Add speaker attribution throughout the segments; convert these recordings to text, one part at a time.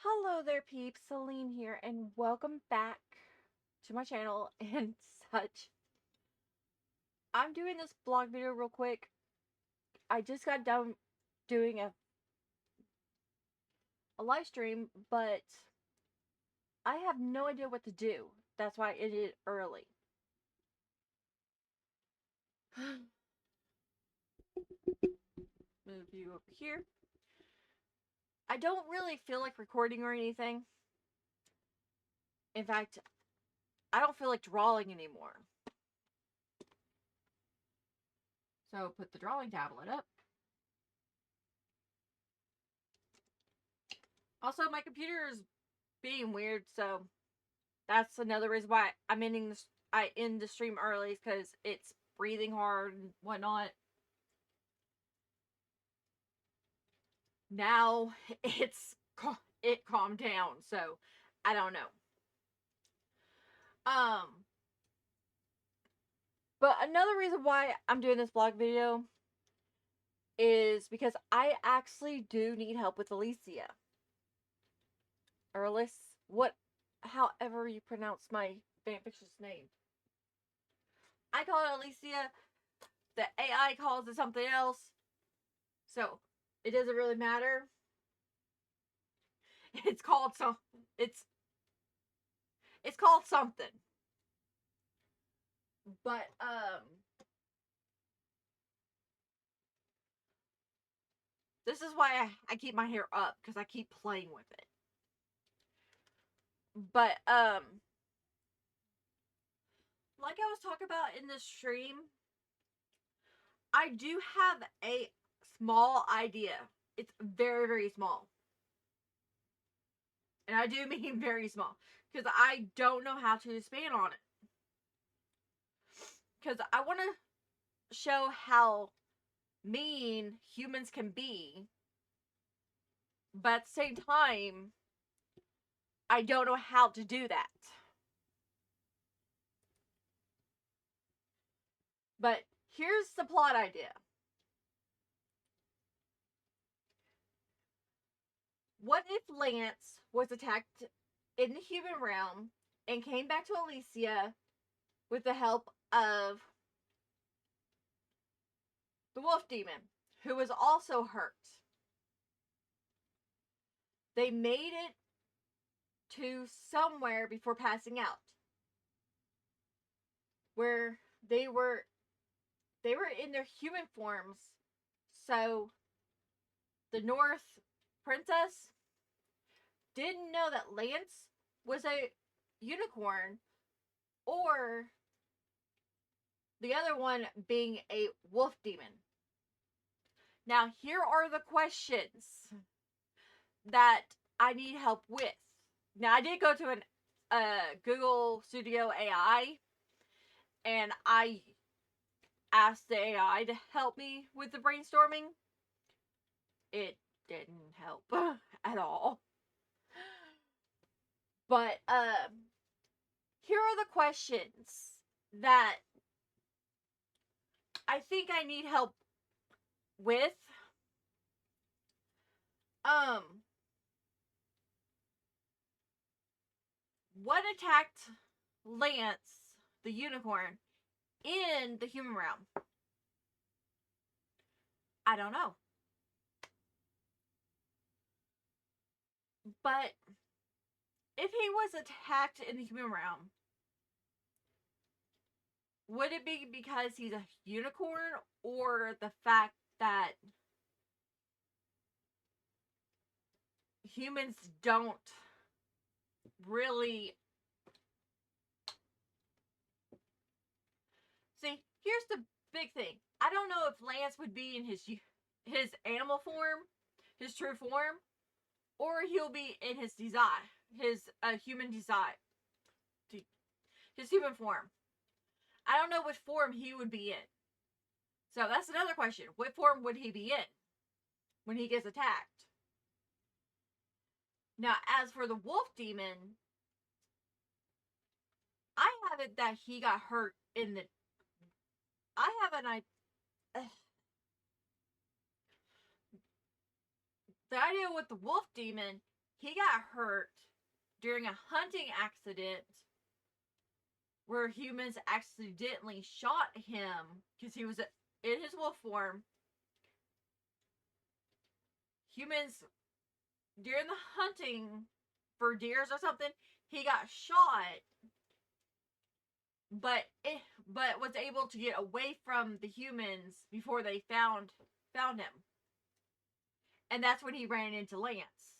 Speaker 1: Hello there peeps, Celine here, and welcome back to my channel and such. I'm doing this vlog video real quick. I just got done doing a live stream, but I have no idea what to do. That's why I ended it early. Move you over here. I don't really feel like recording or anything. In fact, I don't feel like drawing anymore. So put the drawing tablet up. Also, my computer is being weird, so that's another reason why I'm ending this. I end the stream early because it's breathing hard and whatnot. Now it calmed down, so I don't know. But another reason why I'm doing this vlog video is because I actually do need help with Elyasia. Or however you pronounce my fanfiction's name. I call it Elyasia. The AI calls it something else. So it doesn't really matter. It's called it's called something. But this is why I keep my hair up, because I keep playing with it. But like I was talking about in this stream, I do have a small idea. It's very, very small. And I do mean very small, because I don't know how to expand on it. Because I want to show how mean humans can be, but at the same time, I don't know how to do that. But here's the plot idea. What if Lance was attacked in the human realm and came back to Elyasia with the help of the wolf demon, who was also hurt? They made it to somewhere before passing out, where they were in their human forms. So the North princess didn't know that Lance was a unicorn, or the other one being a wolf demon. Now, here are the questions that I need help with. Now, I did go to Google Studio AI, and I asked the AI to help me with the brainstorming. It didn't help at all. But here are the questions that I think I need help with. What attacked Lance, the unicorn, in the human realm? I don't know. But if he was attacked in the human realm, would it be because he's a unicorn, or the fact that humans don't really... See, here's the big thing. I don't know if Lance would be in his animal form, his true form, or he'll be in his design, his human design, his human form. I don't know which form he would be in. So that's another question. What form would he be in when he gets attacked? Now, as for the wolf demon, I have it that he got hurt in the... I have an idea... The idea with the wolf demon, he got hurt during a hunting accident where humans accidentally shot him because he was in his wolf form. Humans, during the hunting for deers or something, he got shot, but was able to get away from the humans before they found him. And that's when he ran into Lance.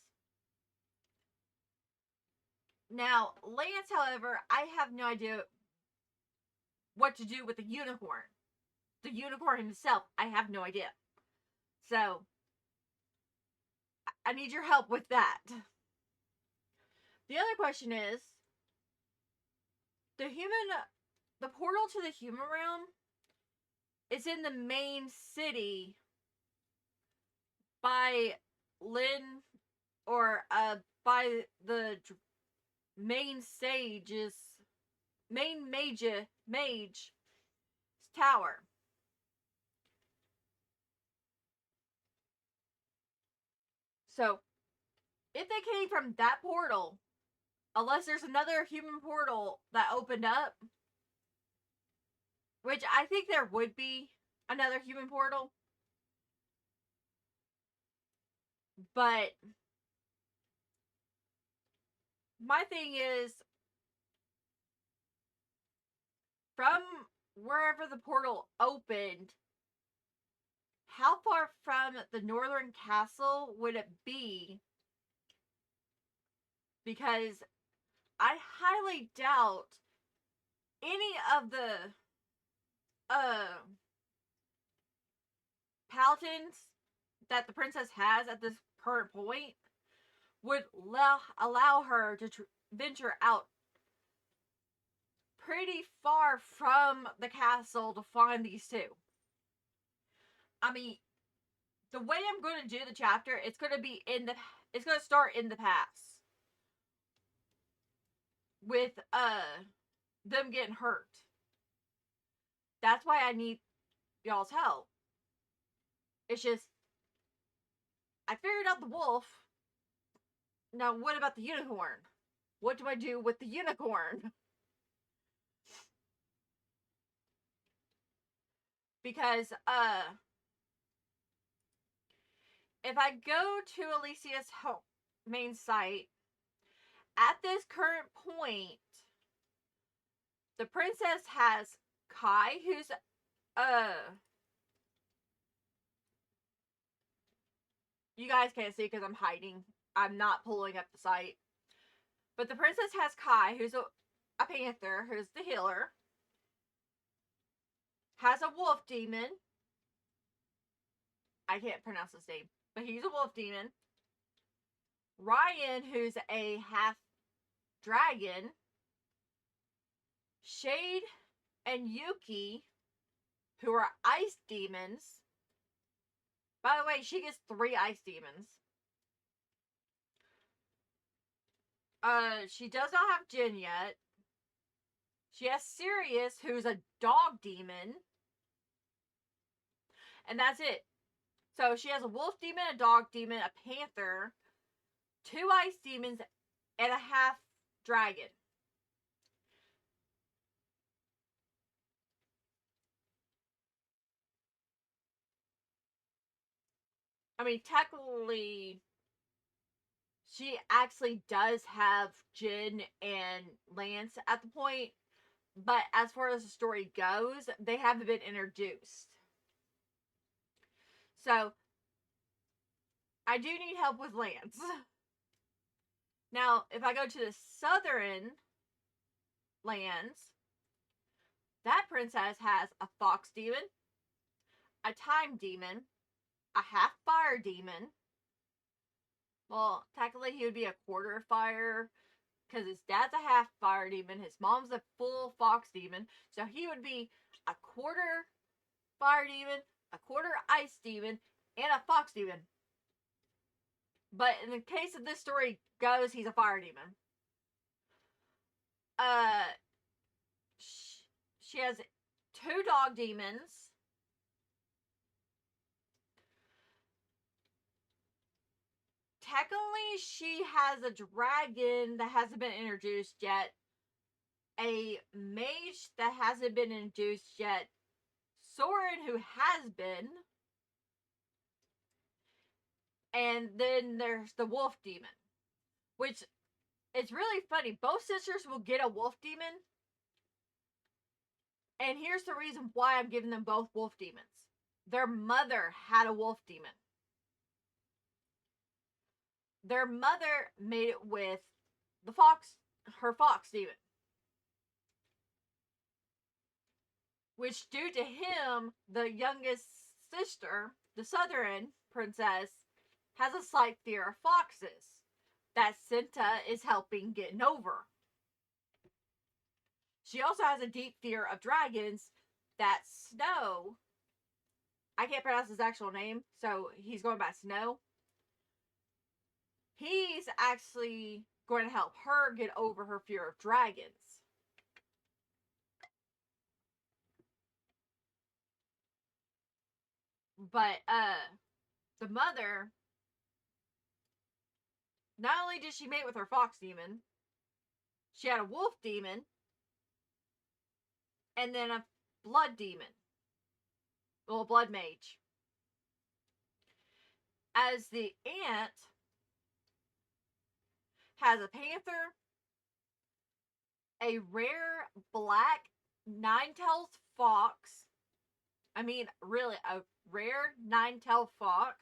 Speaker 1: Now, Lance, however, I have no idea what to do with the unicorn. The unicorn himself, I have no idea. So, I need your help with that. The other question is, the portal to the human realm is in the main city by Lynn, or by the main mage's tower. So, if they came from that portal, unless there's another human portal that opened up, which I think there would be another human portal, but my thing is, from wherever the portal opened, how far from the northern castle would it be? Because I highly doubt any of the paladins that the princess has at this current point would allow her to venture out pretty far from the castle to find these two. I mean, the way I'm going to do the chapter, it's going to start in the past with them getting hurt. That's why I need y'all's help. It's just, I figured out the wolf. Now, what about the unicorn? What do I do with the unicorn? Because, if I go to Elysia's main site, at this current point, the princess has Kai, who's, you guys can't see because I'm hiding. I'm not pulling up the site. But the princess has Kai, who's a panther, who's the healer. Has a wolf demon. I can't pronounce his name, but he's a wolf demon. Ryan, who's a half dragon. Shade and Yuki, who are ice demons. By the way, she gets 3 ice demons. She does not have Jin yet. She has Sirius, who's a dog demon. And that's it. So she has a wolf demon, a dog demon, a panther, 2 ice demons, and a half dragon. I mean, technically, she actually does have Jin and Lance at the point, but as far as the story goes, they haven't been introduced. So, I do need help with Lance. Now, if I go to the southern lands, that princess has a fox demon, a time demon, a half fire demon. Well, technically he would be a quarter fire because his dad's a half fire demon, his mom's a full fox demon, so he would be a quarter fire demon, a quarter ice demon, and a fox demon. But in the case of this story goes, he's a fire demon. She has 2 dog demons. Technically, she has a dragon that hasn't been introduced yet, a mage that hasn't been introduced yet, Soren who has been, and then there's the wolf demon, which it's really funny. Both sisters will get a wolf demon, and here's the reason why I'm giving them both wolf demons. Their mother had a wolf demon. Their mother made it with the fox, her fox demon. Which, due to him, the youngest sister, the southern princess, has a slight fear of foxes that Cinta is helping get over. She also has a deep fear of dragons that Snow, I can't pronounce his actual name, so he's going by Snow. He's actually going to help her get over her fear of dragons. But the mother, not only did she mate with her fox demon, she had a wolf demon, and then a blood demon. Well, a blood mage. As the aunt has a panther, a rare black nine-tailed fox. I mean, really, a rare nine-tailed fox.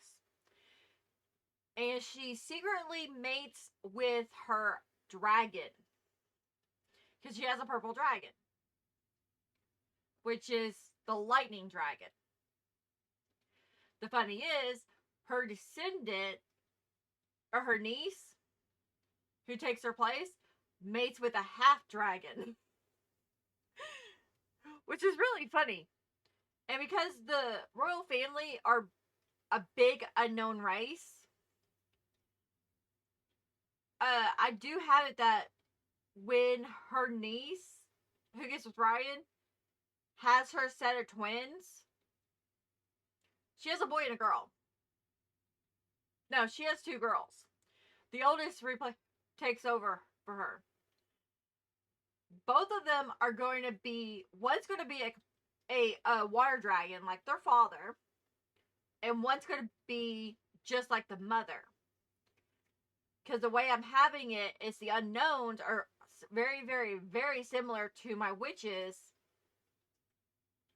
Speaker 1: And she secretly mates with her dragon. Because she has a purple dragon. Which is the lightning dragon. The funny is, her descendant, or her niece, who takes her place, mates with a half dragon. Which is really funny. And because the royal family are a big unknown race, I do have it that when her niece, who gets with Ryan, has her set of twins, she has a boy and a girl. No, she has two girls. The oldest takes over for her. Both of them are going to be, one's going to be a water dragon like their father, and one's going to be just like the mother. Because the way I'm having it is the unknowns are very, very, very similar to my witches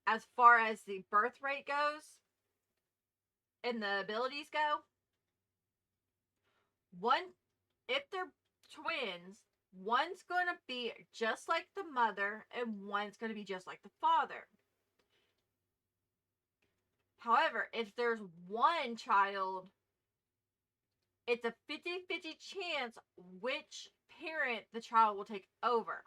Speaker 1: as far as the birth rate goes and the abilities go. One, if they're twins, one's going to be just like the mother and one's going to be just like the father. However, if there's one child, it's a 50-50 chance which parent the child will take over.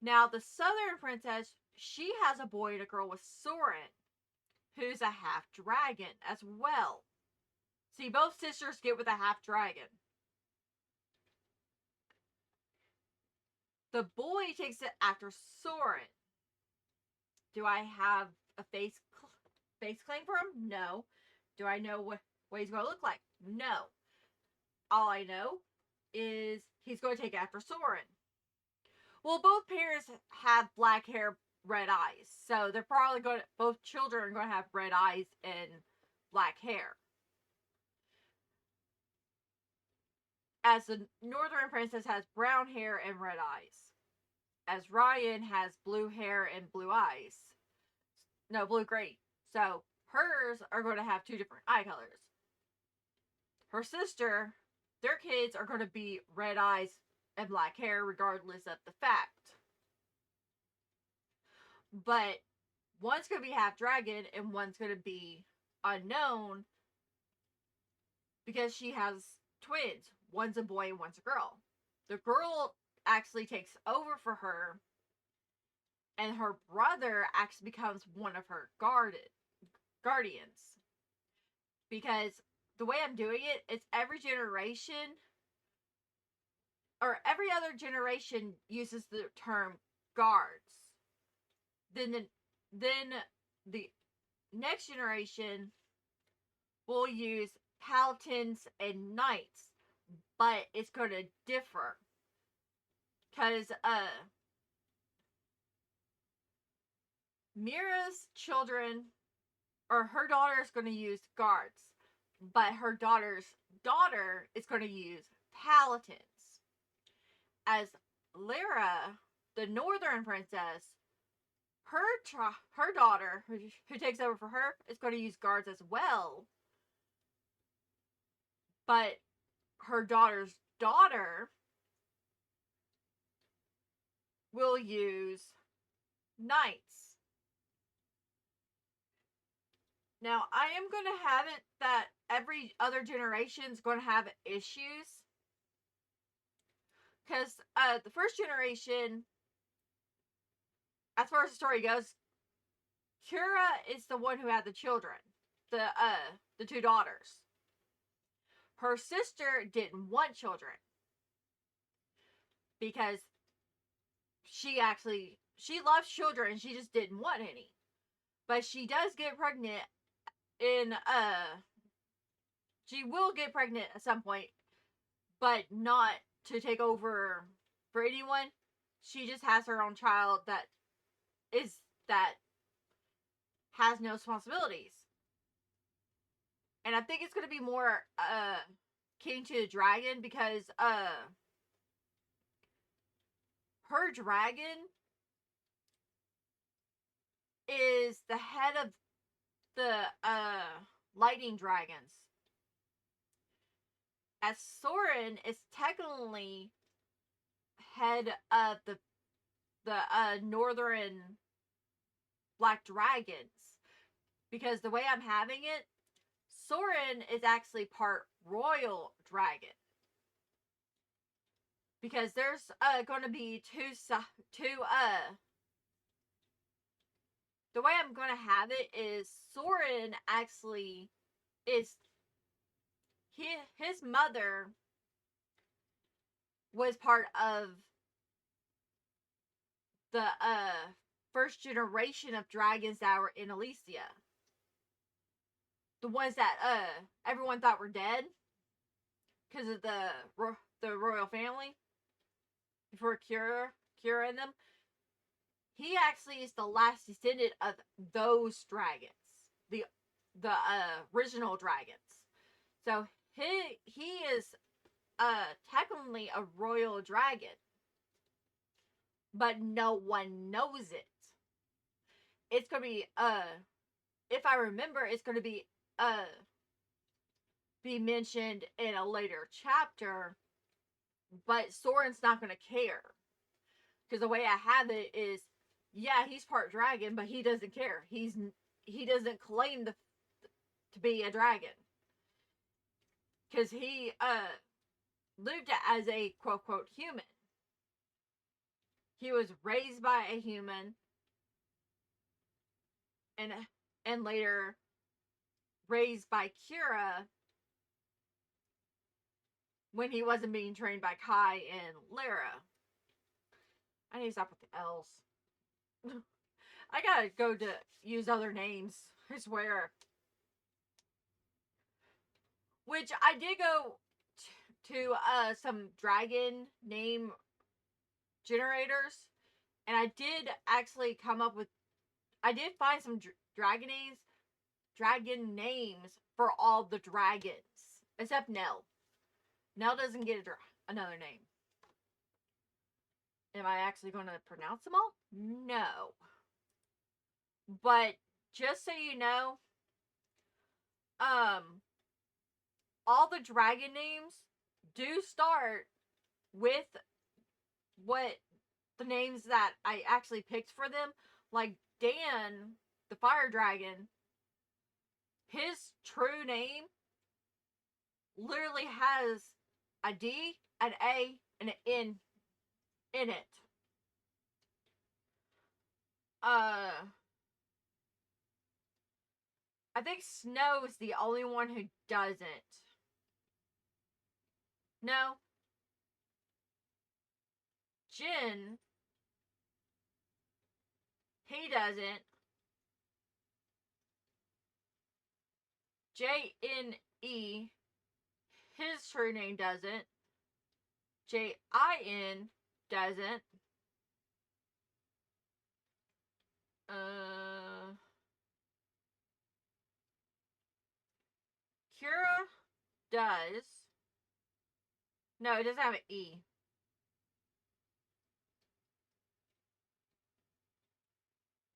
Speaker 1: Now, the southern princess, she has a boy and a girl with Soren, who's a half dragon as well. See, both sisters get with a half dragon. The boy takes it after Soren. Do I have a face claim for him? No. Do I know what he's going to look like? No. All I know is he's going to take after Soren. Well, both parents have black hair, red eyes. So they're probably going to, both children are going to have red eyes and black hair. As the northern princess has brown hair and red eyes. As Ryan has blue hair and blue eyes. No, blue-gray. So hers are going to have two different eye colors. Her sister, their kids are going to be red eyes and black hair regardless of the fact. But one's going to be half dragon and one's going to be unknown because she has twins. One's a boy and one's a girl. The girl actually takes over for her, and her brother actually becomes one of her guardians. Because the way I'm doing it, it's every generation, or every other generation uses the term guards. Then the next generation will use paladins and knights, but it's going to differ. Because, Mira's children, or her daughter, is going to use guards, but her daughter's daughter is going to use paladins. As Lyra, the northern princess, her daughter, who takes over for her, is going to use guards as well. But her daughter's daughter will use knights. Now, I am going to have it that every other generation is going to have issues. Because the first generation, as far as the story goes, Kira is the one who had the children, the two daughters. Her sister didn't want children because she loves children. She just didn't want any. But she does get pregnant she will get pregnant at some point, but not to take over for anyone. She just has her own child that has no responsibilities. And I think it's going to be more King to the Dragon, because her dragon is the head of the lightning dragons. As Soren is technically head of the northern black dragons. Because the way I'm having it, Soren is actually part royal dragon. Because there's going to be the way I'm going to have it is Soren actually is his mother was part of the first generation of dragons that were in Elyasia. The ones that everyone thought were dead because of the royal family before Kira and them. He actually is the last descendant of those dragons, the original dragons. So he is technically a royal dragon, but no one knows it. It's gonna be if I remember, it's gonna be mentioned in a later chapter, but Soren's not gonna care. Because the way I have it is, yeah, he's part dragon, but he doesn't care. He doesn't claim to be a dragon. Because he lived as a quote-quote human. He was raised by a human and later raised by Kira when he wasn't being trained by Kai and Lyra. I need to stop with the L's. I gotta go to use other names, I swear. Which I did go to some dragon name generators, and I did actually come up with, I did find some dragon names for all the dragons, except Nell. Nell doesn't get another name. Am I actually going to pronounce them all? No. But just so you know, all the dragon names do start with what the names that I actually picked for them. Like Dan, the fire dragon, his true name literally has a D, an A, and an N in it. I think Snow is the only one who doesn't. No. Jin, he doesn't. Jne. His true name doesn't. Jin doesn't. Kira does. No, it doesn't have an E.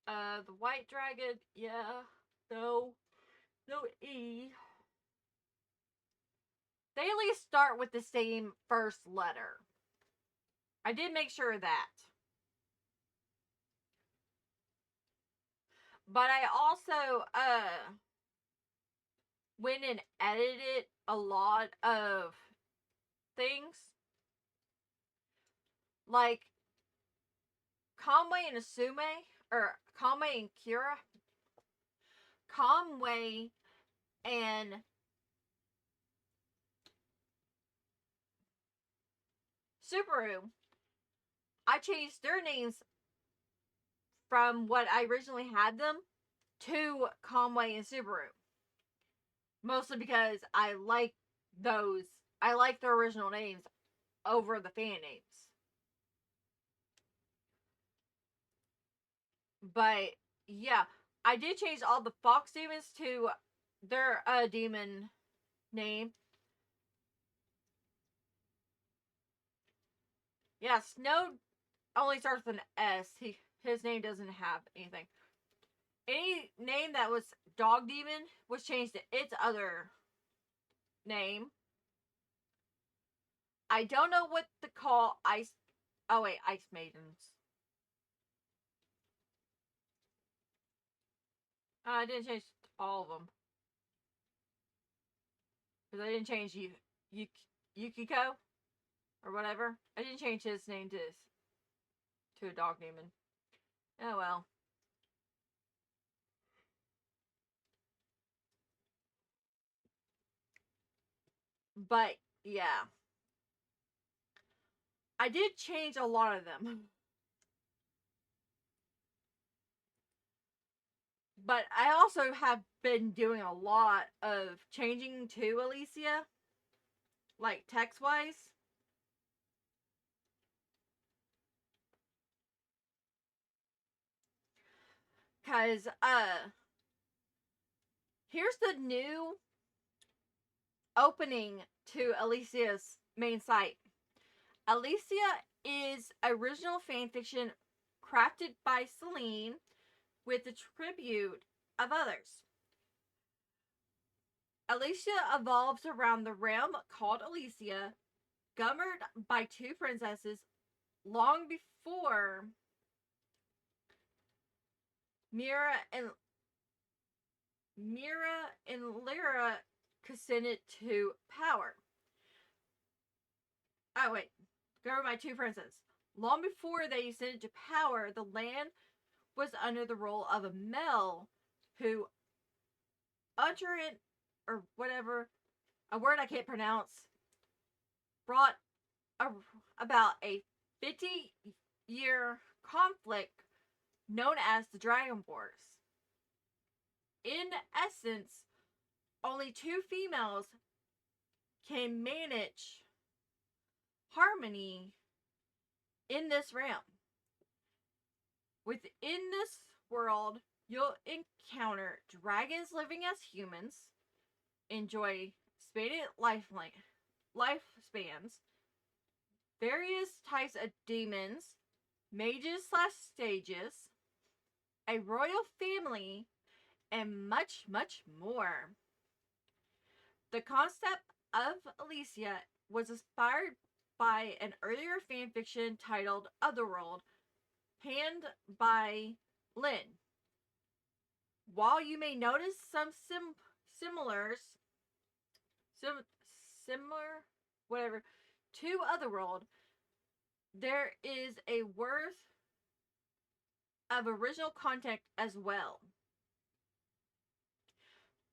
Speaker 1: The white dragon, yeah. No. No E. They at least start with the same first letter. I did make sure of that. But I also went and edited a lot of things. Like Conway and Asume, or Conway and Kira. Conway and Subaru. I changed their names from what I originally had them to Conway and Subaru. Mostly because I like those. I like their original names over the fan names. But yeah, I did change all the fox demons to their demon name. Yeah, Snow only starts with an S. His name doesn't have anything. Any name that was Dog Demon was changed to its other name. I don't know what to call Ice. Oh wait, Ice Maidens. I didn't change all of them because I didn't change Yukiko or whatever. I didn't change his name to a dog demon. Oh well. But yeah, I did change a lot of them. But I also have been doing a lot of changing to Elyasia, like text wise. Cause here's the new opening to Elysia's main site. Elyasia is original fanfiction crafted by Celine with the tribute of others. Elyasia evolves around the realm called Elyasia, governed by two princesses long before Mira and Lyra ascended to power. Oh wait, governed by two princes. Long before they ascended to power, the land was under the rule of a Mel who uttered or whatever, a word I can't pronounce, brought about a 50-year conflict known as the Dragon Wars. In essence, only two females can manage harmony in this realm. Within this world, you'll encounter dragons living as humans, enjoy expanded lifespans, various types of demons, mages / stages, a royal family, and much, much more. The concept of Elyasia was inspired by an earlier fanfiction titled Otherworld, penned by Lynn. While you may notice some similar whatever to Otherworld, there is a worth of original content as well.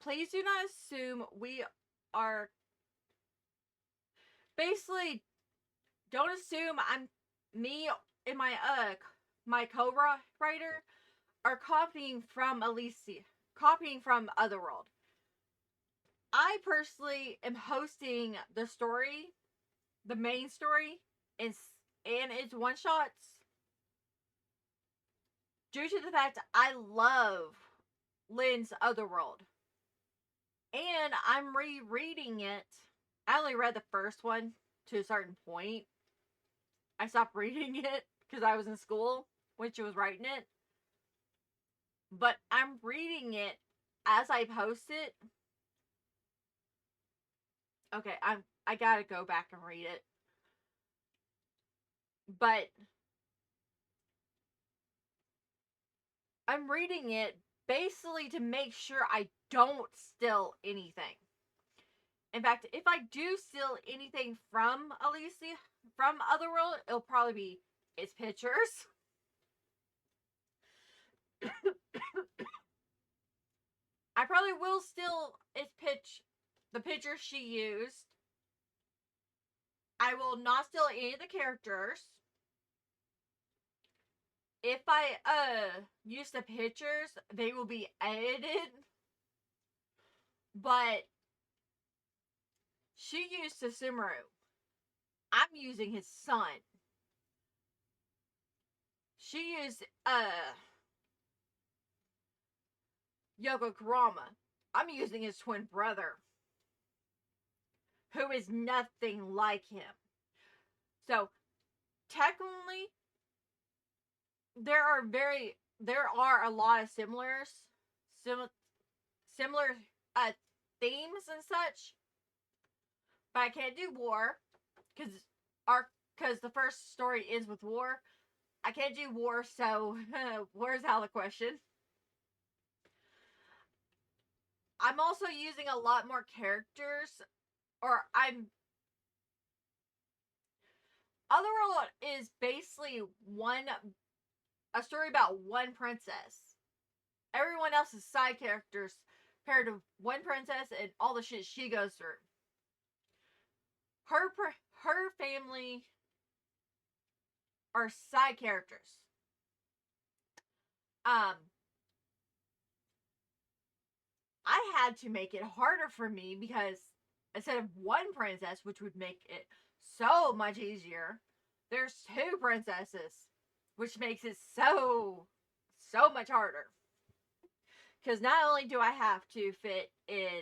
Speaker 1: Please do not assume we are basically, don't assume me and my co-writer are copying from Elyasia, copying from Otherworld. I personally am hosting the story, the main story, and its one shots due to the fact I love Lynn's Otherworld. And I'm rereading it. I only read the first one to a certain point. I stopped reading it because I was in school when she was writing it. But I'm reading it as I post it. Okay, I gotta go back and read it. But I'm reading it basically to make sure I don't steal anything. In fact, if I do steal anything from Elyasia, from Otherworld, it'll probably be its pictures. I probably will steal its the pictures she used. I will not steal any of the characters. If I use the pictures, they will be edited. But she used Susumaru. I'm using his son. She used Yoko Kurama. I'm using his twin brother, who is nothing like him. So technically, there are a lot of similar uh, themes and such, but I can't do war because the first story ends with war. I can't do war, so war's out of the question. I'm also using a lot more characters, or I'm Otherworld is basically a story about one princess. Everyone else is side characters paired with one princess and all the shit she goes through. Her family are side characters. Um, I had to make it harder for me because instead of one princess, which would make it so much easier, there's two princesses, which makes it so much harder. Because not only do I have to fit in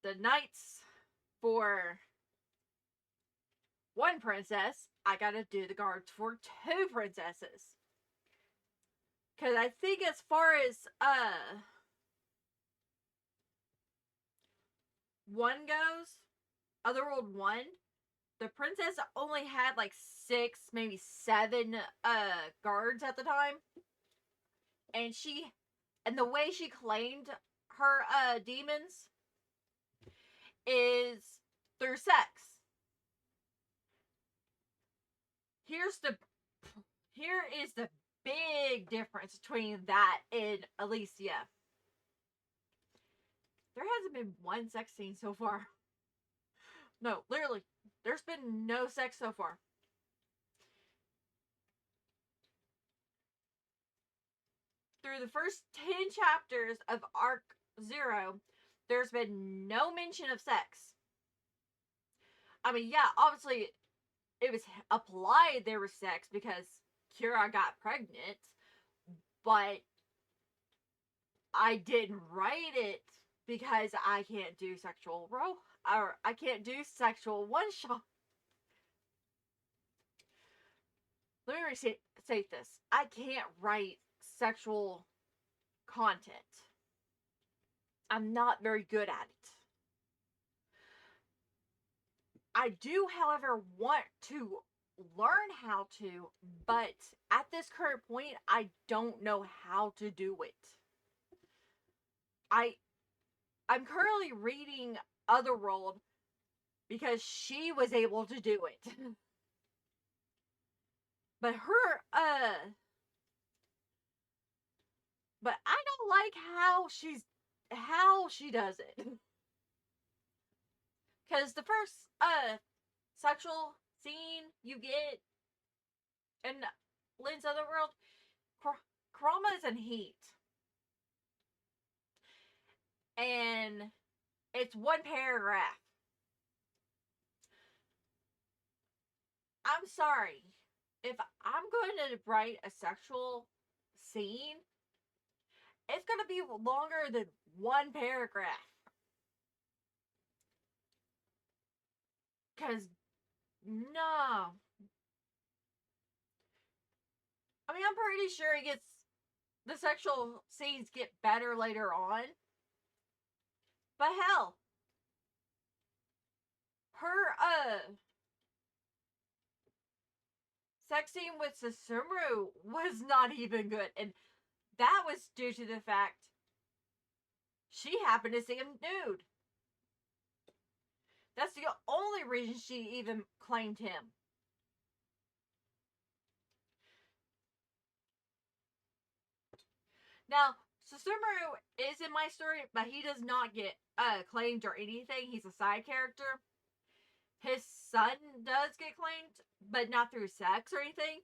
Speaker 1: the knights for one princess, I gotta do the guards for two princesses. Because I think as far as one goes, Otherworld 1, the princess only had like 6, maybe 7 guards at the time. And the way she claimed her demons is through sex. Here is the big difference between that and Elyasia. There hasn't been one sex scene so far. No, literally, there's been no sex so far. Through the first 10 chapters of Arc 0, there's been no mention of sex. I mean, yeah, obviously it was applied there was sex because Kira got pregnant, but I didn't write it because I can't do sexual or I can't do sexual one shot. Let me say this. I can't write sexual content. I'm not very good at it. I do, however, want to learn how to, but at this current point, I don't know how to do it. I'm currently reading Otherworld because she was able to do it. But but I don't like how she does it. Cuz the first sexual scene you get in Lynn's Otherworld, Kurama is in heat. and it's one paragraph. I'm sorry. If I'm going to write a sexual scene, it's going to be longer than one paragraph. Because, no. I mean, I'm pretty sure the sexual scenes get better later on. But hell, her, sex scene with Susumu was not even good. And that was due to the fact she happened to see him nude. That's the only reason she even claimed him. Now, Susumu is in my story, but he does not get claimed or anything. He's a side character. His son does get claimed, but not through sex or anything.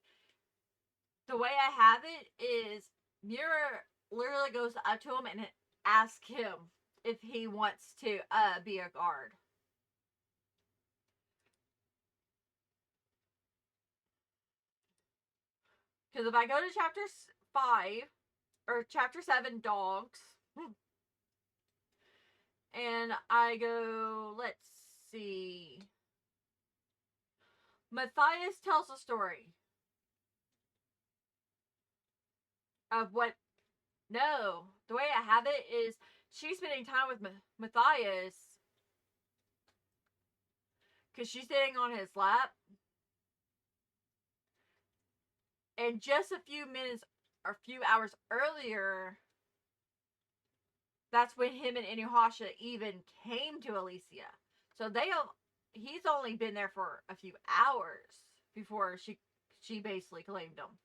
Speaker 1: The way I have it is Mira literally goes up to him and asks him if he wants to be a guard. Because if I go to chapter 5 or chapter 7, dogs, and I go, let's see, Matthias tells a story of what. No, the way I have it is she's spending time with Matthias because she's sitting on his lap, and just a few minutes or a few hours earlier, that's when him and Inuyasha even came to Elyasia. So he's only been there for a few hours before she basically claimed him.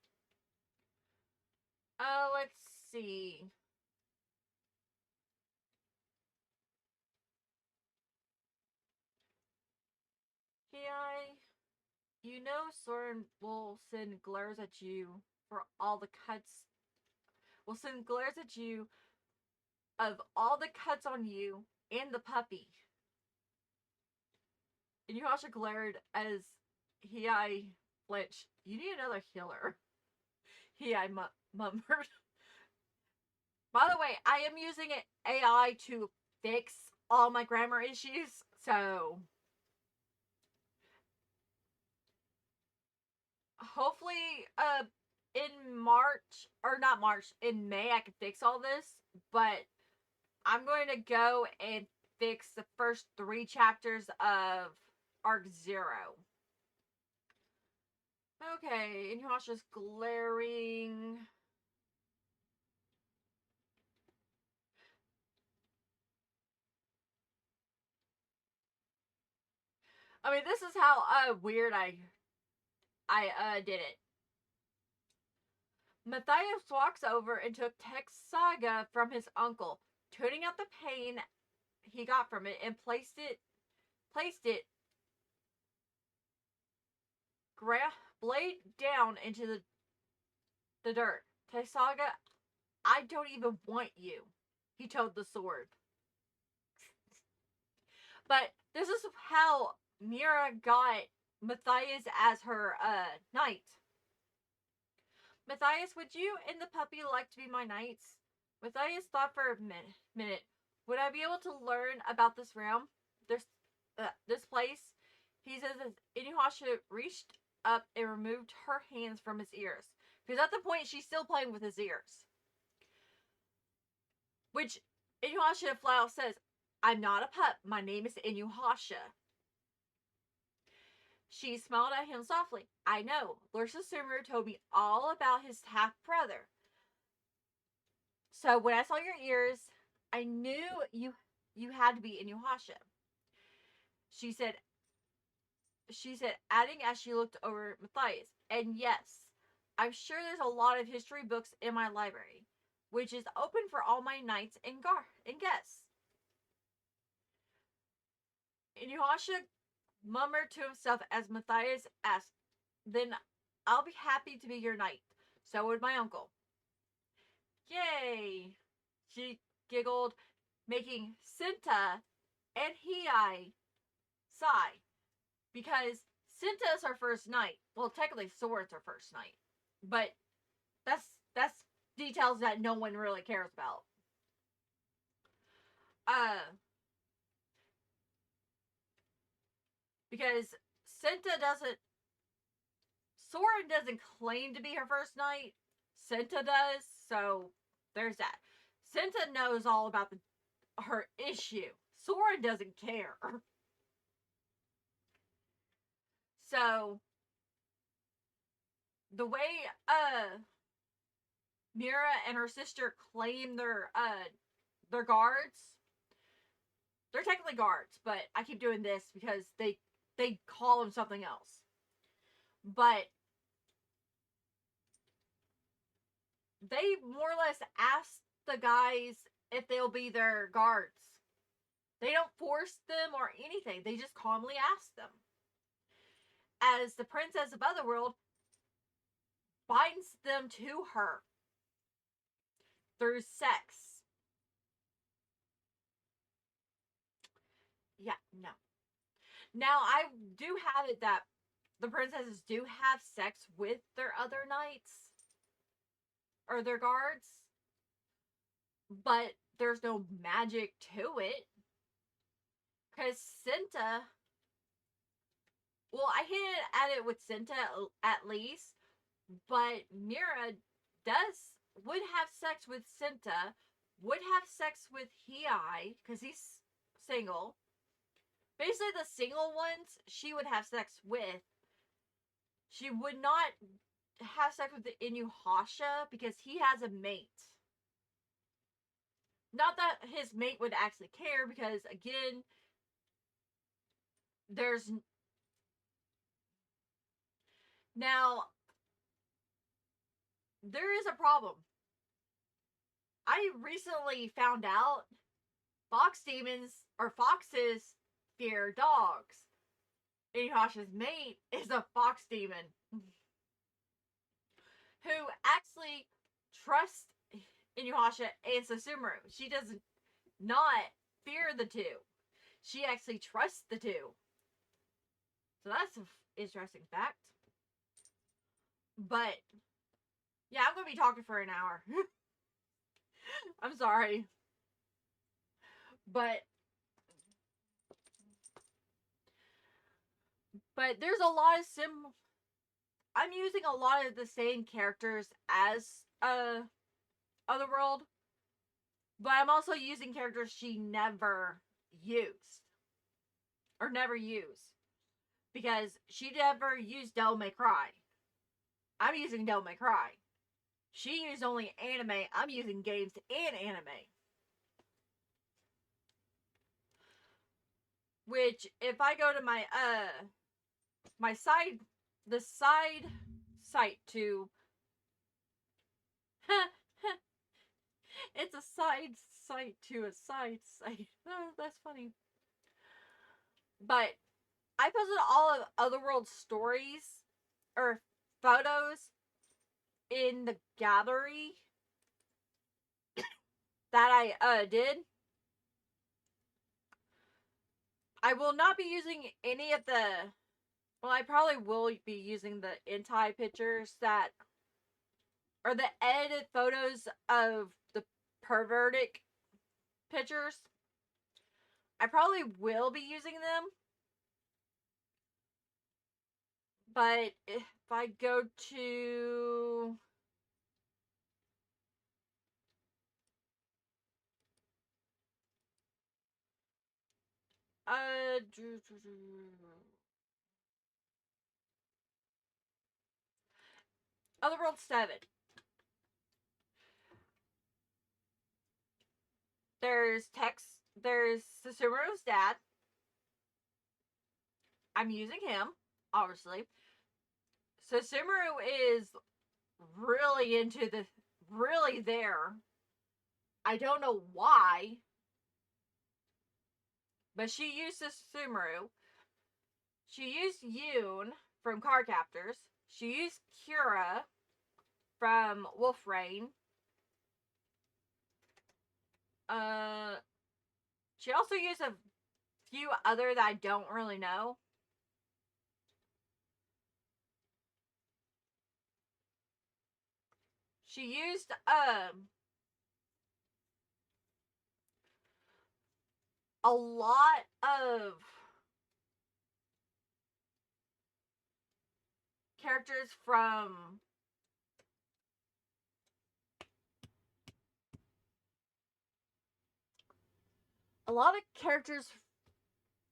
Speaker 1: Let's see. Hi. You know Soren will send glares at you for all the cuts. Will send glares at you of all the cuts on you and the puppy. And you also glared as Hiai flinched. You need another healer. Hiai murmured. By the way, I am using AI to fix all my grammar issues, so hopefully in March, or not March, in May I can fix all this, but I'm going to go and fix the first 3 chapters of Arc 0. Okay, Inuyasha's glaring. I mean, this is how weird I did it. Matthias walks over and took Text Saga from his uncle, tuning out the pain he got from it, and placed it blade down into the dirt. Text Saga, I don't even want you, he told the sword. But this is how Mira got Matthias as her knight. Matthias, would you and the puppy like to be my knights? Matthias thought for a minute. Would I be able to learn about this realm? This place? He says as Inuyasha reached up and removed her hands from his ears. Because at the point, she's still playing with his ears. Which Inuyasha flat out says, I'm not a pup. My name is Inuyasha. She smiled at him softly. I know. Lord Susumu told me all about his half-brother. So when I saw your ears, I knew you had to be Inuyasha. She said, adding as she looked over Matthias. And yes, I'm sure there's a lot of history books in my library, which is open for all my knights and guests. Inuyasha murmured to himself as Matthias asked, then I'll be happy to be your knight. So would my uncle. Yay! She giggled. making Cinta and Hiei sigh. Because Cinta is her first night. Well, technically Sora's her first night. But that's details that no one really cares about. Uh because Cinta doesn't Sora doesn't claim to be her first night. Cinta does, so there's that. Cinta knows all about her issue. Sora doesn't care. So the way Mira and her sister claim their guards, they're technically guards, but I keep doing this because they call them something else. But they more or less ask the guys if they'll be their guards. They don't force them or anything. They just calmly ask them. As the princess of Otherworld binds them to her through sex. Yeah, no. Now, I do have it that the princesses do have sex with their other knights or their guards, but there's no magic to it. Because Cinta, well, I hinted at it with Cinta at least, but Mira would have sex with Cinta, would have sex with Hiei, because he's single. Basically, the single ones she would have sex with. She would not have sex with the Inuyasha because he has a mate. Not that his mate would actually care, because again, there's now there is a problem. I recently found out fox demons or foxes fear dogs. Inuyasha's mate is a fox demon who actually trusts Inuyasha and Susumu. She does not fear the two. She actually trusts the two. So that's an interesting fact. But yeah, I'm gonna be talking for an hour. I'm sorry. But there's a lot of I'm using a lot of the same characters as Otherworld, but I'm also using characters she never used or never used, because she never used Devil May Cry. I'm using Devil May Cry. She used only anime. I'm using games and anime. Which, if I go to my the side site to it's a side site to a side site. Oh, that's funny. But I posted all of Otherworld stories or photos in the gallery that I did. I will not be using any of the. Well, I probably will be using the hentai pictures that, or the edited photos of the pervertic pictures. I probably will be using them. But if I go to Otherworld 7. There's Susuru's dad. I'm using him, obviously. Susumu is really there. I don't know why, but she used Susumu. She used Yoon from Card Captors. She used Kira from Wolf Rain. She also used a few other that I don't really know. She used a lot of characters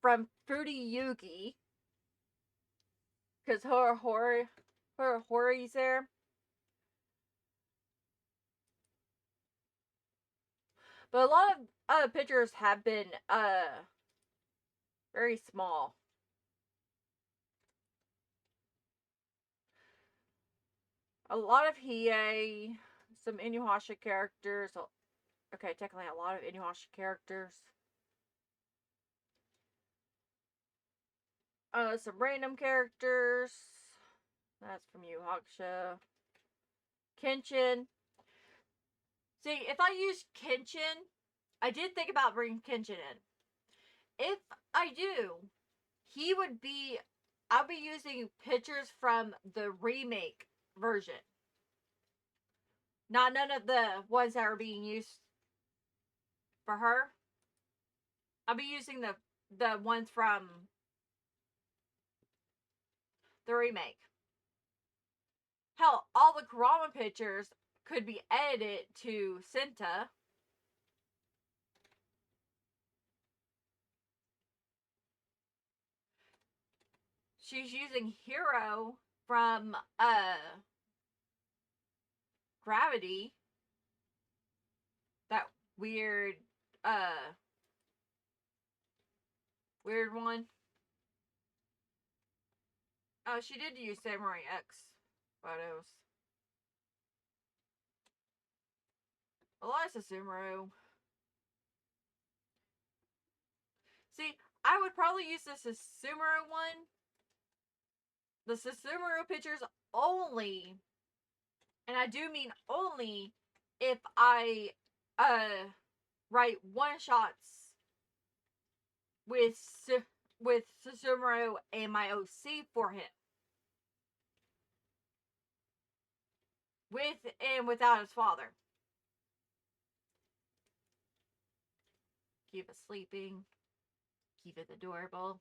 Speaker 1: from Fruity Yugi, because her Hori's there. But a lot of pictures have been very small. A lot of Hiei, some Inuyasha characters. Okay, technically a lot of Inuyasha characters. Some random characters. That's from Yu Hakusho. Kenshin. See, if I use Kenshin, I did think about bringing Kenshin in. If I do, he would be. I'll be using pictures from the remake version. Not none of the ones that are being used for her. I'll be using the ones from the remake. Hell, all the Kurama pictures could be edited to Senta. She's using Hero from Gravity. That weird weird one. Oh, she did use Samurai X photos. Elyasia Sumeru. See, I would probably use the Sumeru one. The Sumeru pictures only, and I do mean only, if I write one shots with Sumeru and my OC for him. With and without his father. Keep it sleeping. Keep it adorable.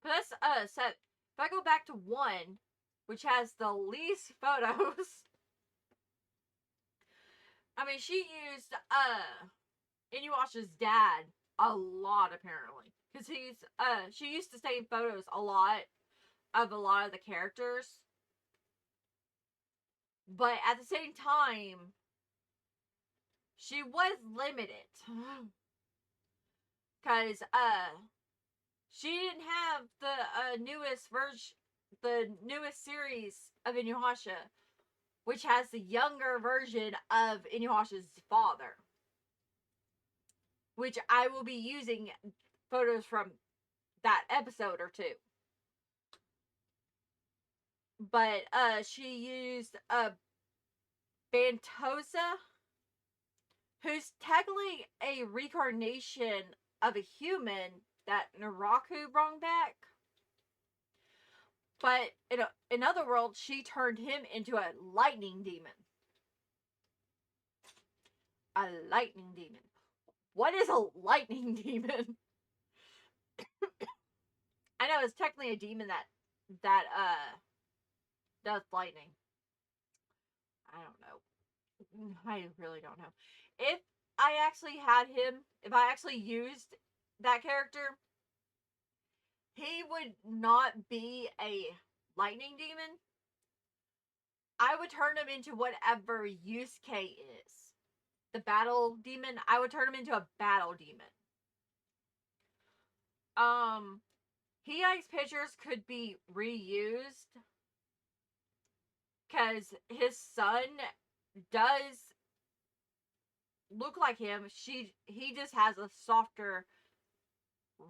Speaker 1: But that's set. If I go back to 1, which has the least photos. I mean, she used Inuyasha's dad a lot, apparently, because she used to stay in photos a lot of the characters, but at the same time, she was limited because she didn't have the newest series of Inuyasha, which has the younger version of Inuyasha's father, which I will be using photos from that episode or 2. But she used Bantosa, who's technically a reincarnation of a human that Naraku brought back. But in other worlds, she turned him into a lightning demon. A lightning demon. What is a lightning demon? I know it's technically a demon that does lightning. I don't know. I really don't know. If I actually had him, if I actually used that character, he would not be a lightning demon. I would turn him into whatever Yusuke is. The battle demon, I would turn him into a battle demon. Hiei's pictures could be reused because his son does look like him. He just has a softer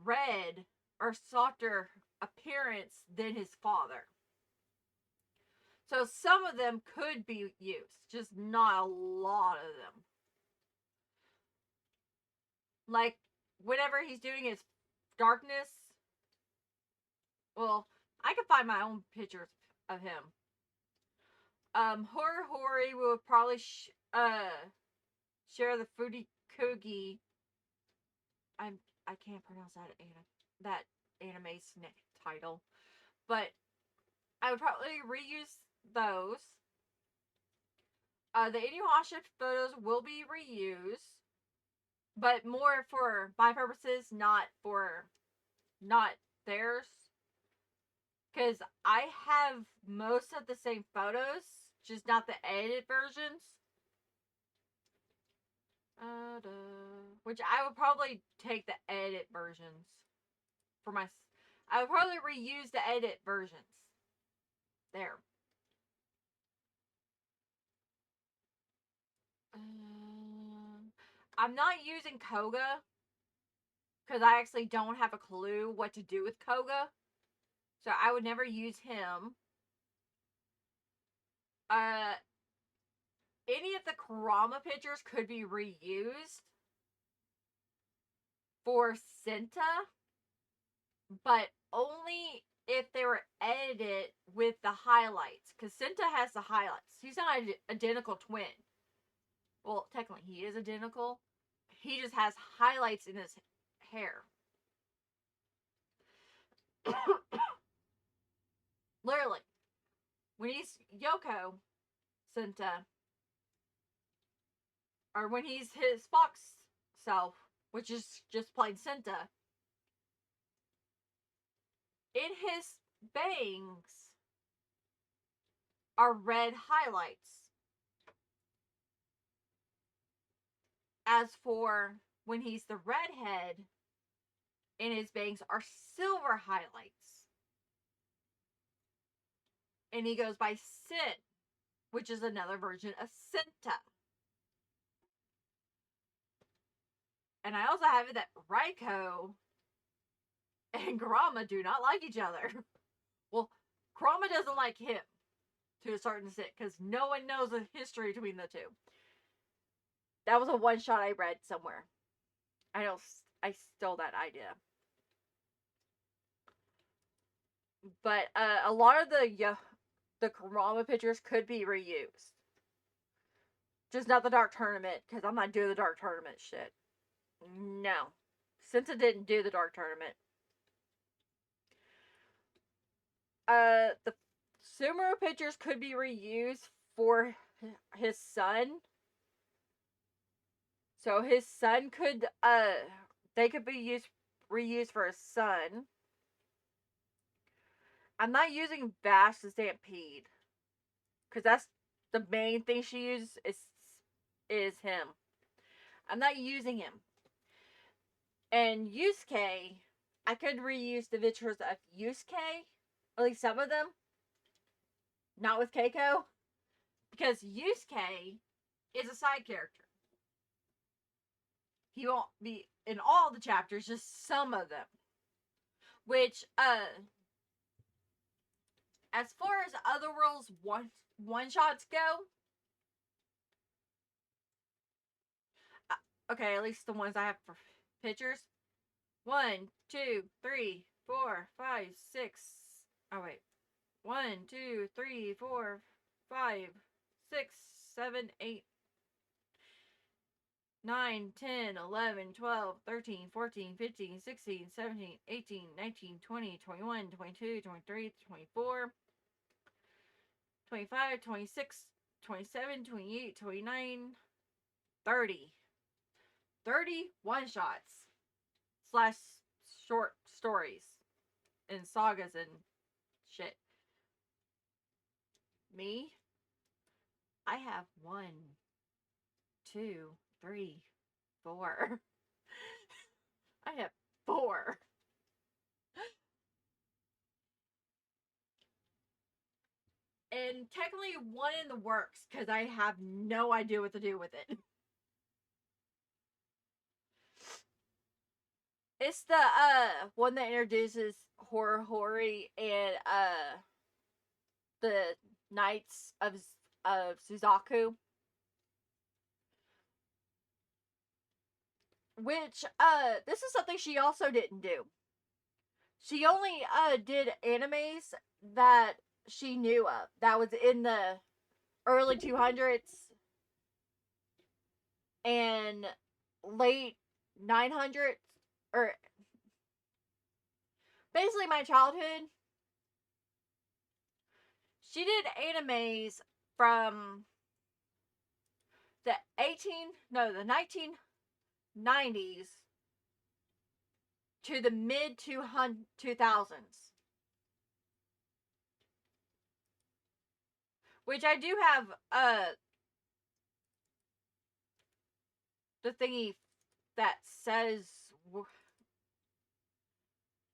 Speaker 1: red or softer appearance than his father. So some of them could be used, just not a lot of them. Like, whenever he's doing his darkness, well, I can find my own pictures of him. Horror Hori will probably share the Foodie Kogi. I can't pronounce that anime title, but I would probably reuse those. The Inuyasha photos will be reused, but more for my purposes, not theirs. Because I have most of the same photos, just not the edited versions. Which I would probably take the edit versions for my. I would probably reuse the edit versions. There. I'm not using Koga because I actually don't have a clue what to do with Koga, so I would never use him. Any of the Kurama pictures could be reused for Senta, but only if they were edited with the highlights, because Senta has the highlights. He's not an identical twin. Well, technically, he is identical. He just has highlights in his hair. Literally, when he's Yoko Senta, or when he's his fox self, which is just plain Senta, in his bangs are red highlights. As for when he's the redhead, in his bangs are silver highlights. And he goes by Sin, which is another version of Senta. And I also have it that Raiko and Kurama do not like each other. Well, Kurama doesn't like him to a certain extent because no one knows the history between the two. That was a one shot I read somewhere. I know I stole that idea. But a lot of the Kurama pictures could be reused. Just not the Dark Tournament, because I'm not doing the Dark Tournament shit. No. Senta didn't do the Dark Tournament. The Sumeru pictures could be reused for his son. So his son could, they could be reused for his son. I'm not using Bash the Stampede. Because that's the main thing she uses is him. I'm not using him. And Yusuke, I could reuse the pictures of Yusuke, at least some of them. Not with Keiko. Because Yusuke is a side character. He won't be in all the chapters, just some of them. Which, as far as Otherworld's one-shots go, okay, at least the ones I have for pictures. 1, 2, 3, 4, 5, 6. Oh, wait. 1, 2, 3, 4, 5, 6, 7, 8, 9, 10, 11, 12, 13, 14, 15, 16, 17, 18, 19, 20, 21, 22, 23, 24, 25, 26, 27, 28, 29, 30. 30 one-shots slash short stories and sagas and shit. Me, I have 1, 2, 3, 4. I have 4. And technically 1 in the works because I have no idea what to do with it. It's the one that introduces Horror Hori and the Knights of Suzaku. which this is something she also didn't do. She only did animes that she knew of. That was in the early 200s and late 900s, or basically my childhood. She did animes from the 1990s to the mid 2000s, which I do have the thingy that says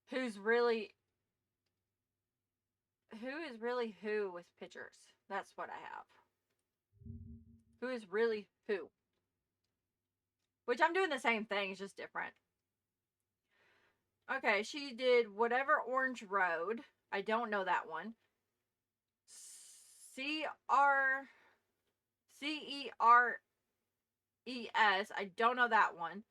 Speaker 1: who's really who is really who with pictures. That's what I have. Who is really who? Which I'm doing the same thing, it's just different. Okay, she did Whatever Orange Road. I don't know that one. CERES. I don't know that one.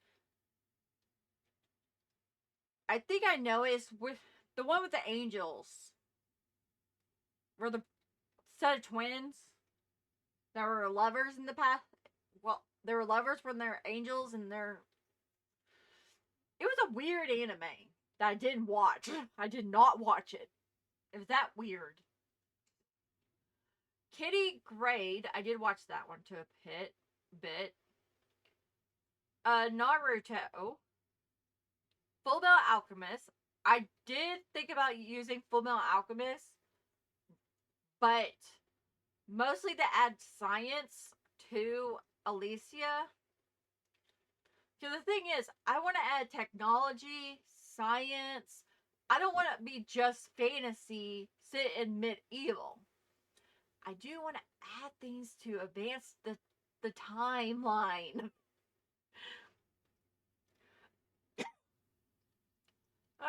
Speaker 1: I think I know it's with the one with the angels. Were the set of twins that were lovers in the past. Well, they were lovers when they're angels and they're. It was a weird anime that I didn't watch. I did not watch it. It was that weird. Kitty Grade. I did watch that one to a bit. Naruto. Full Metal Alchemist. I did think about using Full Metal Alchemist, but mostly to add science to Elyasia. Because the thing is, I want to add technology, science. I don't want to be just fantasy, sit in medieval. I do want to add things to advance the timeline.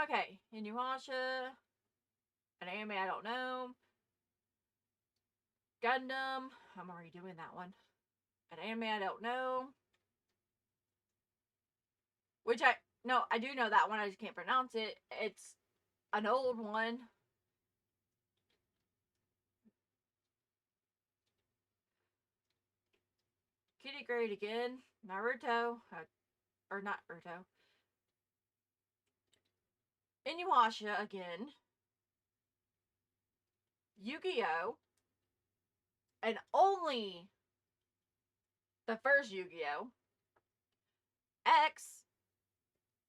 Speaker 1: Okay, Inuyasha, an anime I don't know. Gundam, I'm already doing that one. An anime I don't know. Which I do know that one, I just can't pronounce it. It's an old one. Kitty Grade again. Naruto, or not Naruto. Inuyasha again. Yu-Gi-Oh! And only the first Yu-Gi-Oh! X,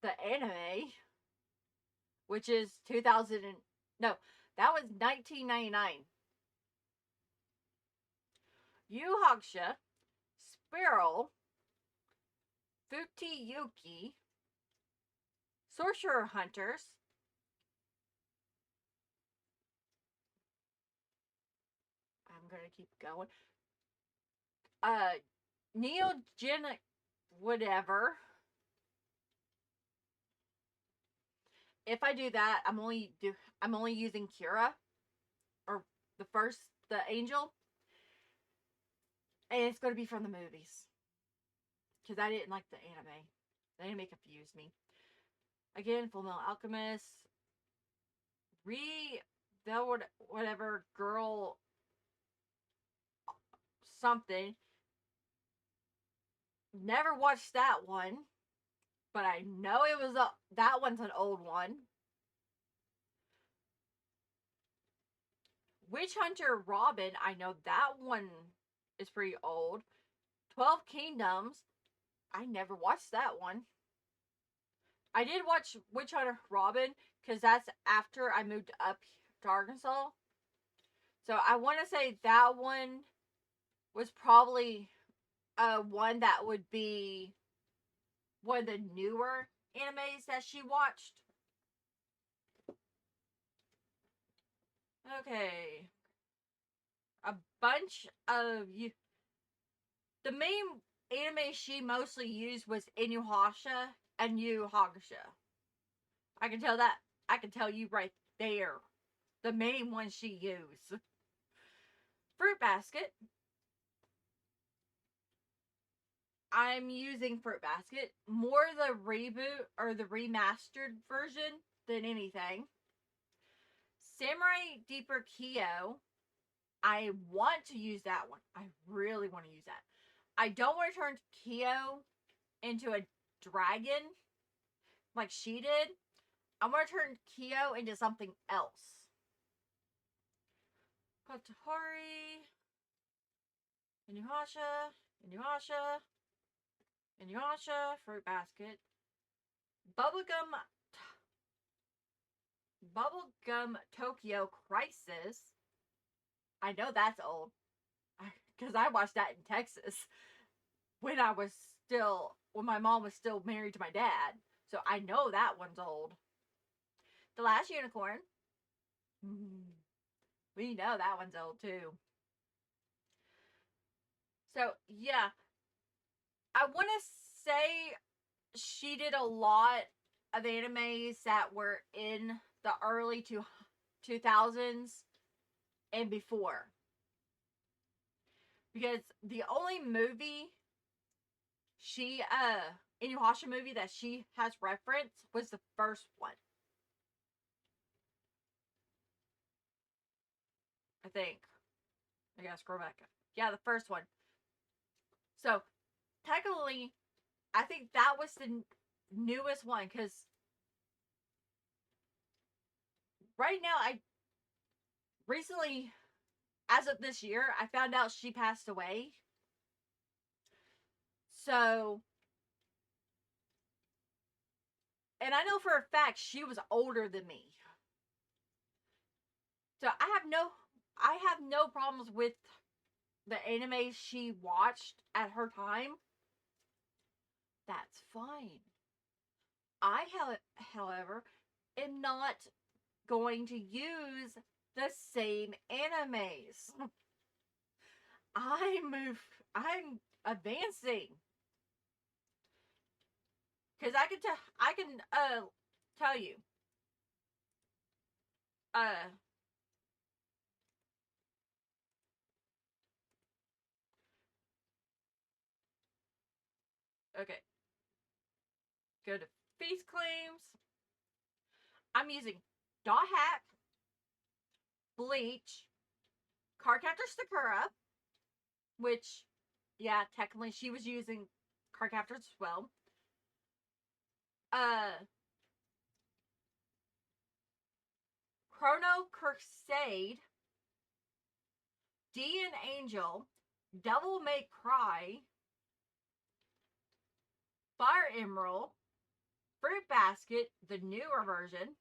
Speaker 1: the anime, which is 2000 no, that was 1999. Yu Hakusho, Spiral, Futi Yuki, Sorcerer Hunters, I'm gonna keep going. Neogenic whatever. If I do that, I'm only using Kira, or the angel, and it's gonna be from the movies because I didn't like the anime. The anime confused me. Again, Full Metal Alchemist, the whatever girl something. Never watched that one, but I know that one's an old one. Witch Hunter Robin, I know that one is pretty old. 12 Kingdoms, I never watched that one. I did watch Witch Hunter Robin because that's after I moved up to Arkansas. So I want to say that one was probably one that would be one of the newer animes that she watched. Okay. A bunch of you. The main anime she mostly used was Inuyasha and Yu Hakusho. I can tell that. I can tell you right there. The main one she used. Fruit Basket. I'm using Fruit Basket. More the reboot or the remastered version than anything. Samurai Deeper Kyo. I want to use that one. I really want to use that. I don't want to turn Kyo into a dragon like she did. I want to turn Kyo into something else. Katahari. Inuyasha. Fruit Basket. Bubblegum Tokyo Crisis. I know that's old. Because I watched that in Texas when my mom was still married to my dad. So I know that one's old. The Last Unicorn. We know that one's old too. So yeah, I want to say she did a lot of animes that were in the early 2000s and before. Because the only movie Inuyasha movie that she has referenced was the first one. I think. I gotta scroll back. Yeah, the first one. So, technically, I think that was the newest one because right now, recently, as of this year, I found out she passed away. So, and I know for a fact she was older than me. So I have no problems with the anime she watched at her time. That's fine. I, however, am not going to use the same animes. I'm advancing. Because I can tell you. Uh, okay. Go to face claims. I'm using Dot Hack, Bleach, Cardcaptor Sakura, which, yeah, technically she was using Cardcaptors as well. Chrono Crusade, D and Angel, Devil May Cry, Fire Emerald, Fruit Basket, the newer version,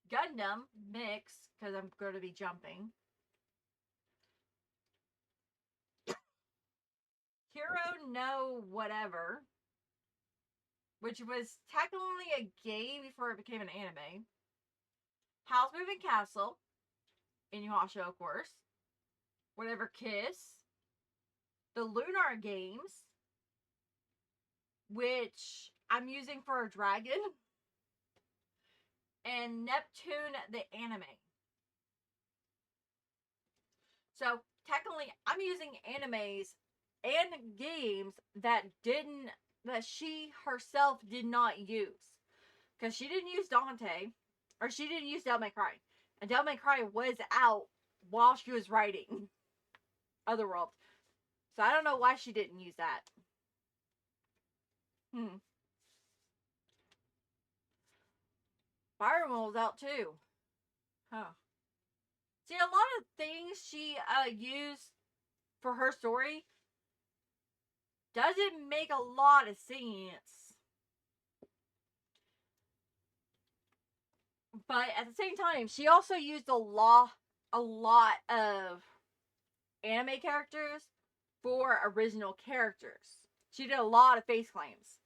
Speaker 1: Gundam Mix, because I'm going to be jumping, Hero No Whatever, which was technically a game before it became an anime, House Moving Castle, Inuyasha, of course, Whatever Kiss, the Lunar Games, which I'm using for a dragon, and Neptune the anime. So technically, I'm using animes and games that she herself did not use, because she didn't use Dante, or she didn't use Devil May Cry, and Devil May Cry was out while she was writing Otherworld. So I don't know why she didn't use that. Fire Emblem was out too. Huh. See, a lot of things she used for her story doesn't make a lot of sense. But at the same time, she also used a lot of anime characters for original characters. She did a lot of face claims.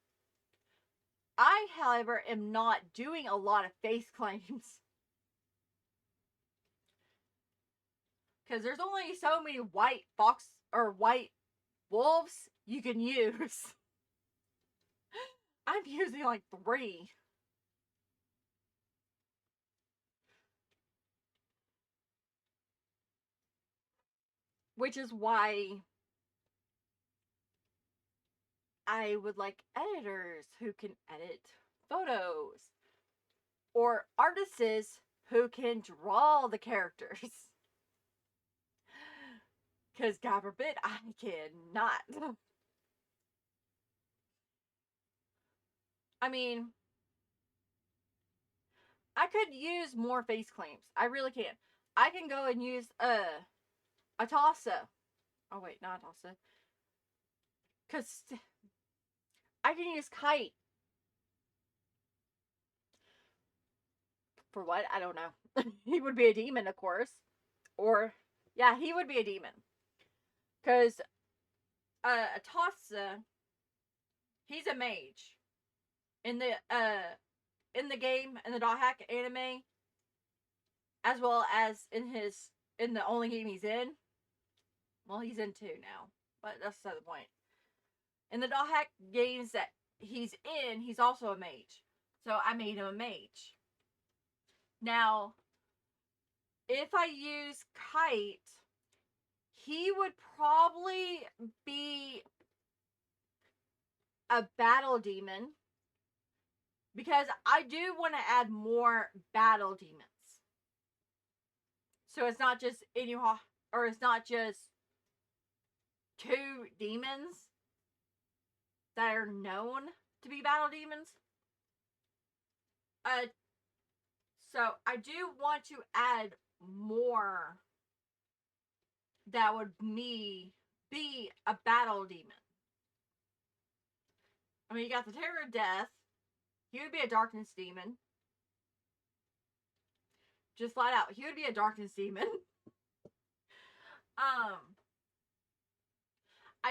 Speaker 1: I, however, am not doing a lot of face claims. Because there's only so many white wolves you can use. I'm using like 3. Which is why I would like editors who can edit photos, or artists who can draw the characters. Because, God forbid, I cannot. I mean, I could use more face claims. I really can. I can go and use Atasa. Oh, wait, not Atasa. Because I can use Kite. For what? I don't know. He would be a demon, of course. Or, yeah, he would be a demon. Because Atasa, he's a mage. In the game, in the Dot Hack anime, as well as in the only game he's in. Well, he's in two now, but that's the point. In the Dot Hack games that he's in, he's also a mage. So I made him a mage. Now, if I use Kite, he would probably be a battle demon, because I do want to add more battle demons. So it's not just or it's not just two demons that are known to be battle demons. Uh, so I do want to add more that would be a battle demon. I mean, you got the Terror of Death. He would be a darkness demon. Just flat out, he would be a darkness demon. I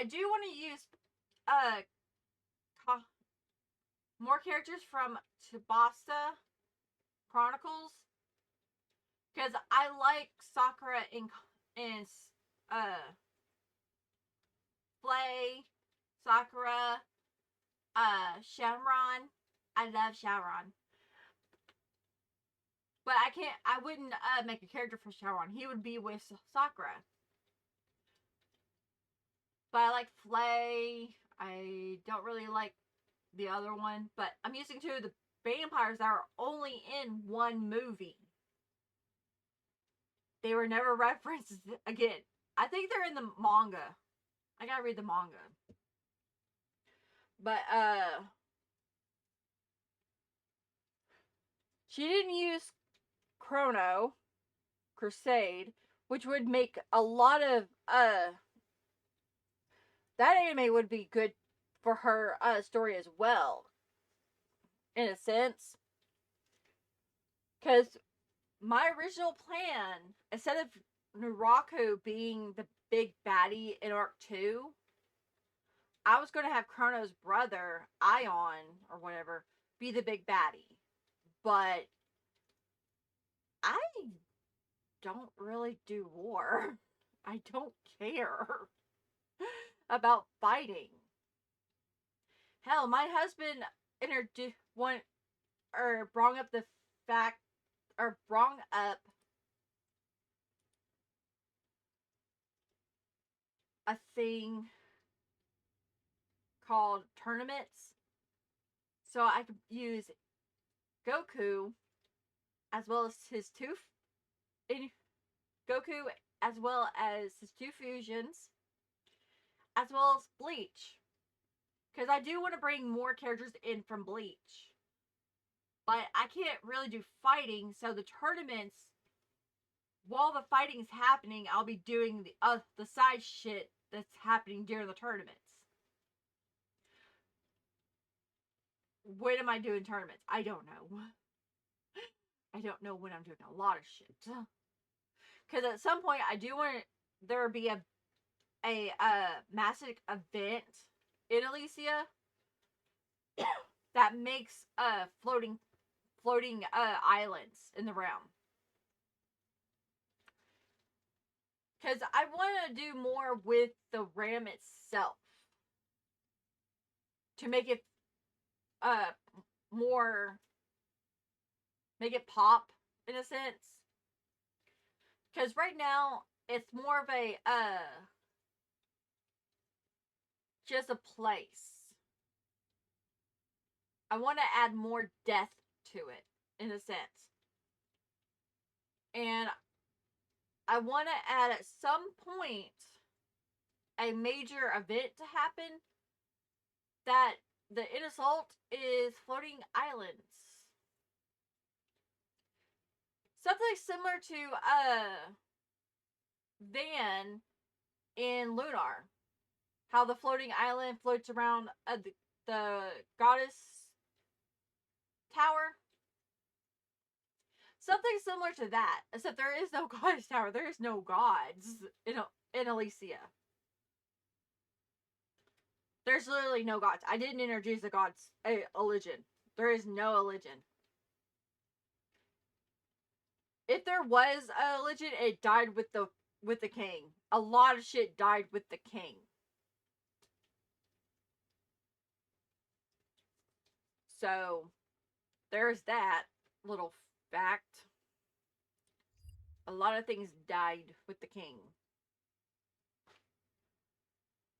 Speaker 1: do want to use more characters from Tsubasa Chronicles, because I like Sakura in Flay, Sakura, Shenron. I love Shenron. But I wouldn't make a character for Shenron. He would be with Sakura. But I like Flay. I don't really like the other one. But I'm using two of the vampires that are only in one movie. They were never referenced again. I think they're in the manga. I gotta read the manga. But she didn't use Chrono Crusade, which would make a lot of that anime would be good for her story as well, in a sense. Because my original plan, instead of Naraku being the big baddie in Arc 2, I was going to have Chrono's brother, Ion, or whatever, be the big baddie. But I don't really do war. I don't care about fighting. Hell, my husband introduced one, or brought up the fact, or brought up a thing called tournaments. So I could use Goku as well as his two Goku as well as his two fusions, as well as Bleach. Because I do want to bring more characters in from Bleach. But I can't really do fighting, so the tournaments, while the fighting's happening, I'll be doing the side shit that's happening during the tournaments. When am I doing tournaments? I don't know. I don't know when I'm doing a lot of shit. Because at some point, I do want there to be a massive event in Elyasia that makes floating islands in the realm. Because I want to do more with the realm itself to make it more, make it pop in a sense. Because right now it's more of a just a place. I want to add more death to it, in a sense. And I want to add at some point a major event to happen that the end assault is floating islands. Something similar to Van in Lunar. How the floating island floats around the goddess tower. Something similar to that, except there is no goddess tower. There is no gods in Elyasia. There's literally no gods. I didn't introduce the gods a religion. There is no religion. If there was a religion, it died with the king. A lot of shit died with the king. So there's that little fact. A lot of things died with the king.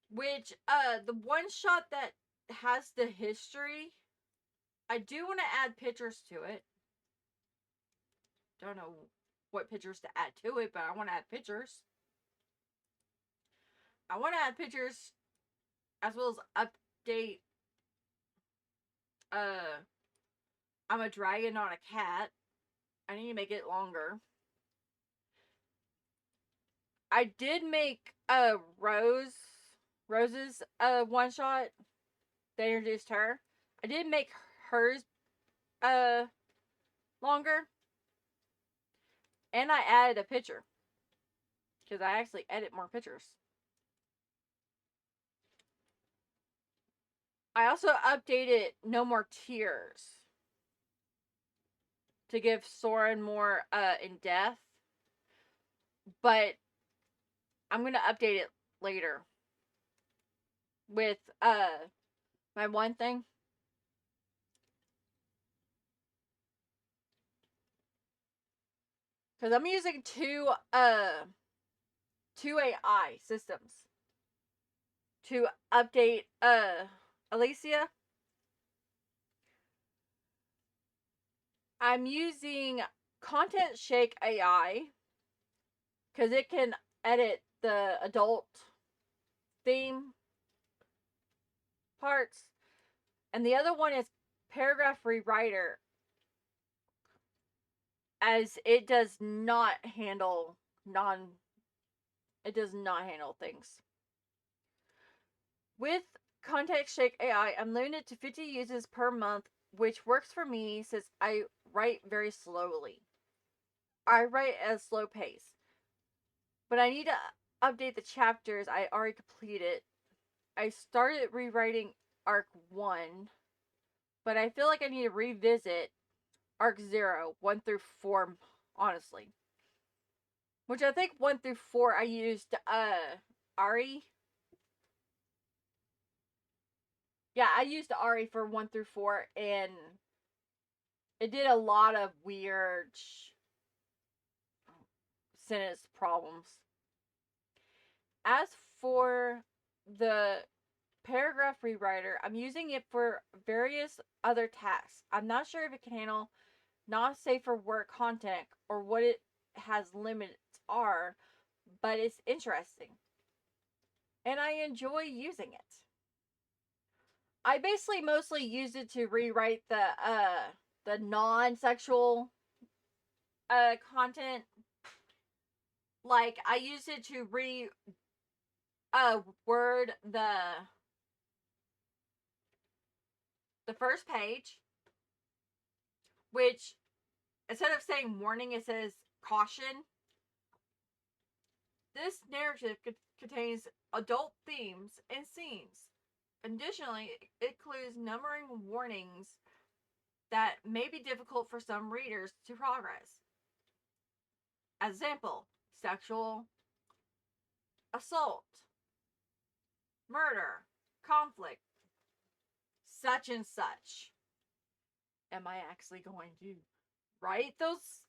Speaker 1: Which the one shot that has the history, I do want to add pictures to it. Don't know what pictures to add to it, but I want to add pictures. I want to add pictures as well as update. I'm a dragon, not a cat. I need to make it longer. I did make Rose's one shot. They introduced her. I did make hers longer. And I added a picture. Because I actually edit more pictures. I also updated No More Tears. To give Soren more in depth. But I'm going to update it later. With my one thing. Because I'm using two AI systems to update Elyasia. I'm using Content Shake AI because it can edit the adult theme parts, and the other one is Paragraph Rewriter, as it does not handle things. With Context Shake AI, I'm limited to 50 uses per month, which works for me since I write very slowly. I write at a slow pace. But I need to update the chapters I already completed. I started rewriting Arc 1, but I feel like I need to revisit Arc 0, 1 through 4, honestly. Which I think 1 through 4 I used Ari. Yeah, I used Ari for 1 through 4, and it did a lot of weird sentence problems. As for the Paragraph Rewriter, I'm using it for various other tasks. I'm not sure if it can handle not safe for work content or what it has limits are, but it's interesting. And I enjoy using it. I basically mostly use it to rewrite the non-sexual content. Like, I use it to word the first page, which instead of saying warning, it says caution. This narrative contains adult themes and scenes. Additionally, it includes numbering warnings that may be difficult for some readers to progress. As example, sexual assault, murder, conflict, such and such. Am I actually going to write those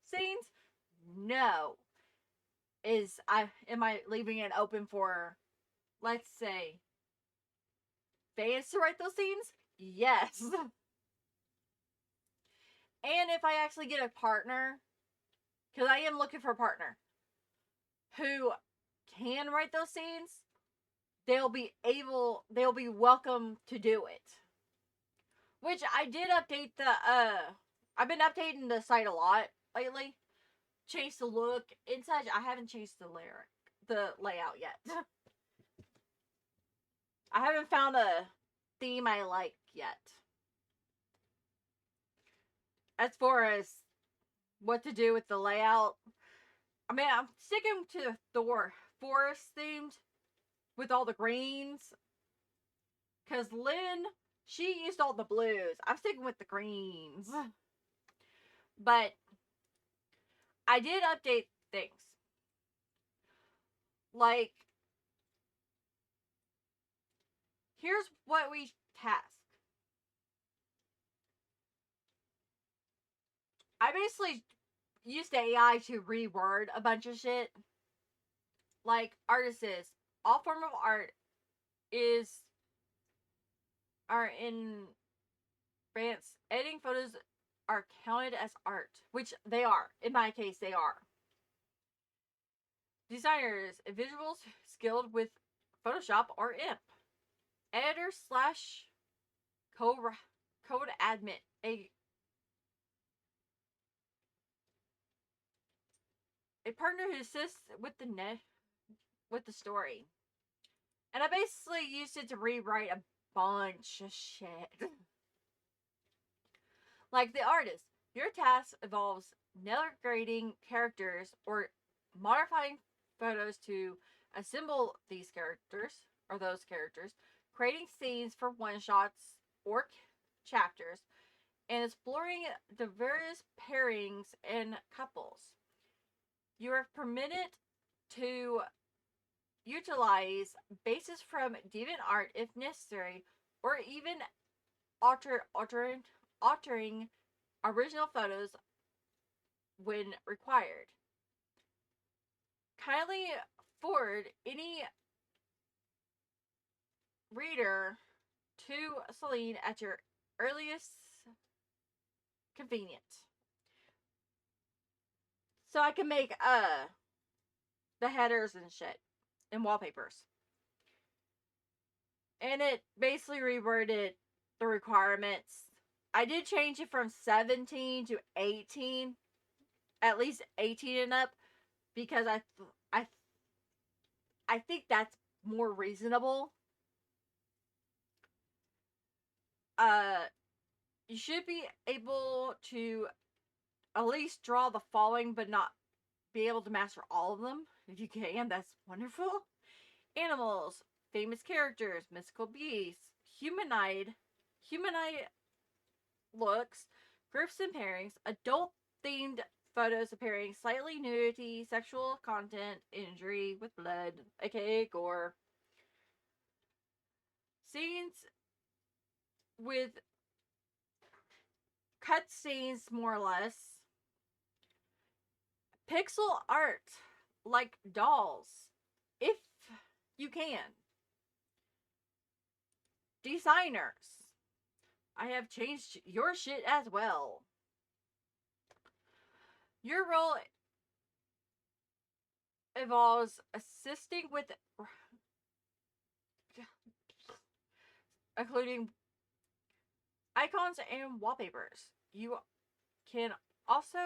Speaker 1: scenes? No. Am I leaving it open for, let's say, fans to write those scenes? Yes. And if I actually get a partner, because I am looking for a partner who can write those scenes, they'll be welcome to do it. Which I did update I've been updating the site a lot lately. Changed the look and such. I haven't changed the layout yet. I haven't found a theme I like yet. As far as what to do with the layout, I mean, I'm sticking to the Thor forest themed with all the greens. Because Lynn, she used all the blues. I'm sticking with the greens. But I did update things. Like, here's what we task. I basically used AI to reword a bunch of shit. Like, artists, all form of art is are in France. Editing photos are counted as art, which they are. In my case, they are. Designers, visuals skilled with Photoshop or IMP. Editor slash code admin, a partner who assists with the story. And I basically used it to rewrite a bunch of shit. Like the artist, your task involves narrating characters or modifying photos to assemble these characters or those characters, creating scenes for one shots or chapters, and exploring the various pairings and couples. You are permitted to utilize bases from DeviantArt if necessary, or even altering original photos when required. Kindly forward any reader to Celine at your earliest convenience. So I can make the headers and shit and wallpapers. And it basically reworded the requirements. I did change it from 17 to 18, at least 18 and up, because I I think that's more reasonable. Uh, you should be able to at least draw the following, but not be able to master all of them. If you can, that's wonderful. Animals, famous characters, mystical beasts, humanoid looks, groups and pairings, adult themed photos appearing slightly nudity, sexual content, injury with blood, aka gore, scenes with cut scenes more or less, pixel art like dolls, if you can, designers. I have changed your shit as well. Your role involves assisting with including icons and wallpapers. You can also